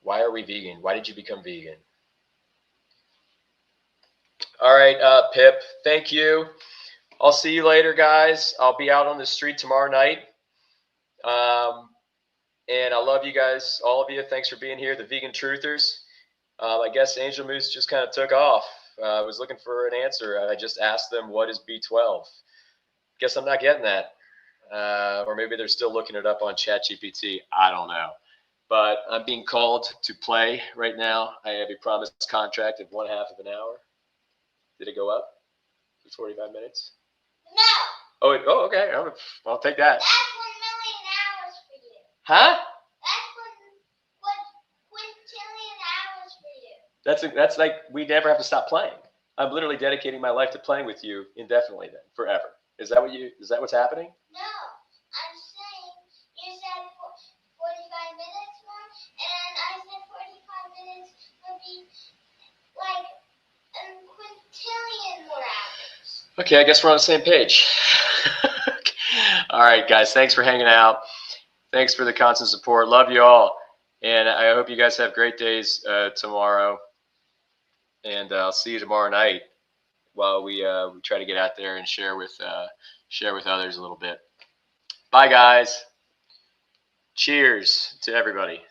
S1: Why are we vegan? Why did you become vegan? All right, Pip, thank you. I'll see you later, guys. I'll be out on the street tomorrow night. And I love you guys, all of you. Thanks for being here, the Vegan Truthers. I guess Angel Moose just kind of took off. I was looking for an answer. I just asked them, what is B12? Guess I'm not getting that. Or maybe they're still looking it up on ChatGPT. I don't know. But I'm being called to play right now. I have a promised contract of 1/2 of an hour. Did it go up for 45 minutes?
S2: No.
S1: Oh, okay. I'll take that.
S2: That's 1,000,000 hours for you.
S1: Huh?
S2: That's what quintillion hours for you.
S1: That's like we never have to stop playing. I'm literally dedicating my life to playing with you indefinitely, then forever. Is that what's happening?
S2: No, I'm saying you said 45 minutes more, and I said 45 minutes would be like a quintillion more hours.
S1: Okay, I guess we're on the same page. All right, guys. Thanks for hanging out. Thanks for the constant support. Love you all. And I hope you guys have great days tomorrow. And I'll see you tomorrow night while we try to get out there and share with others a little bit. Bye, guys. Cheers to everybody.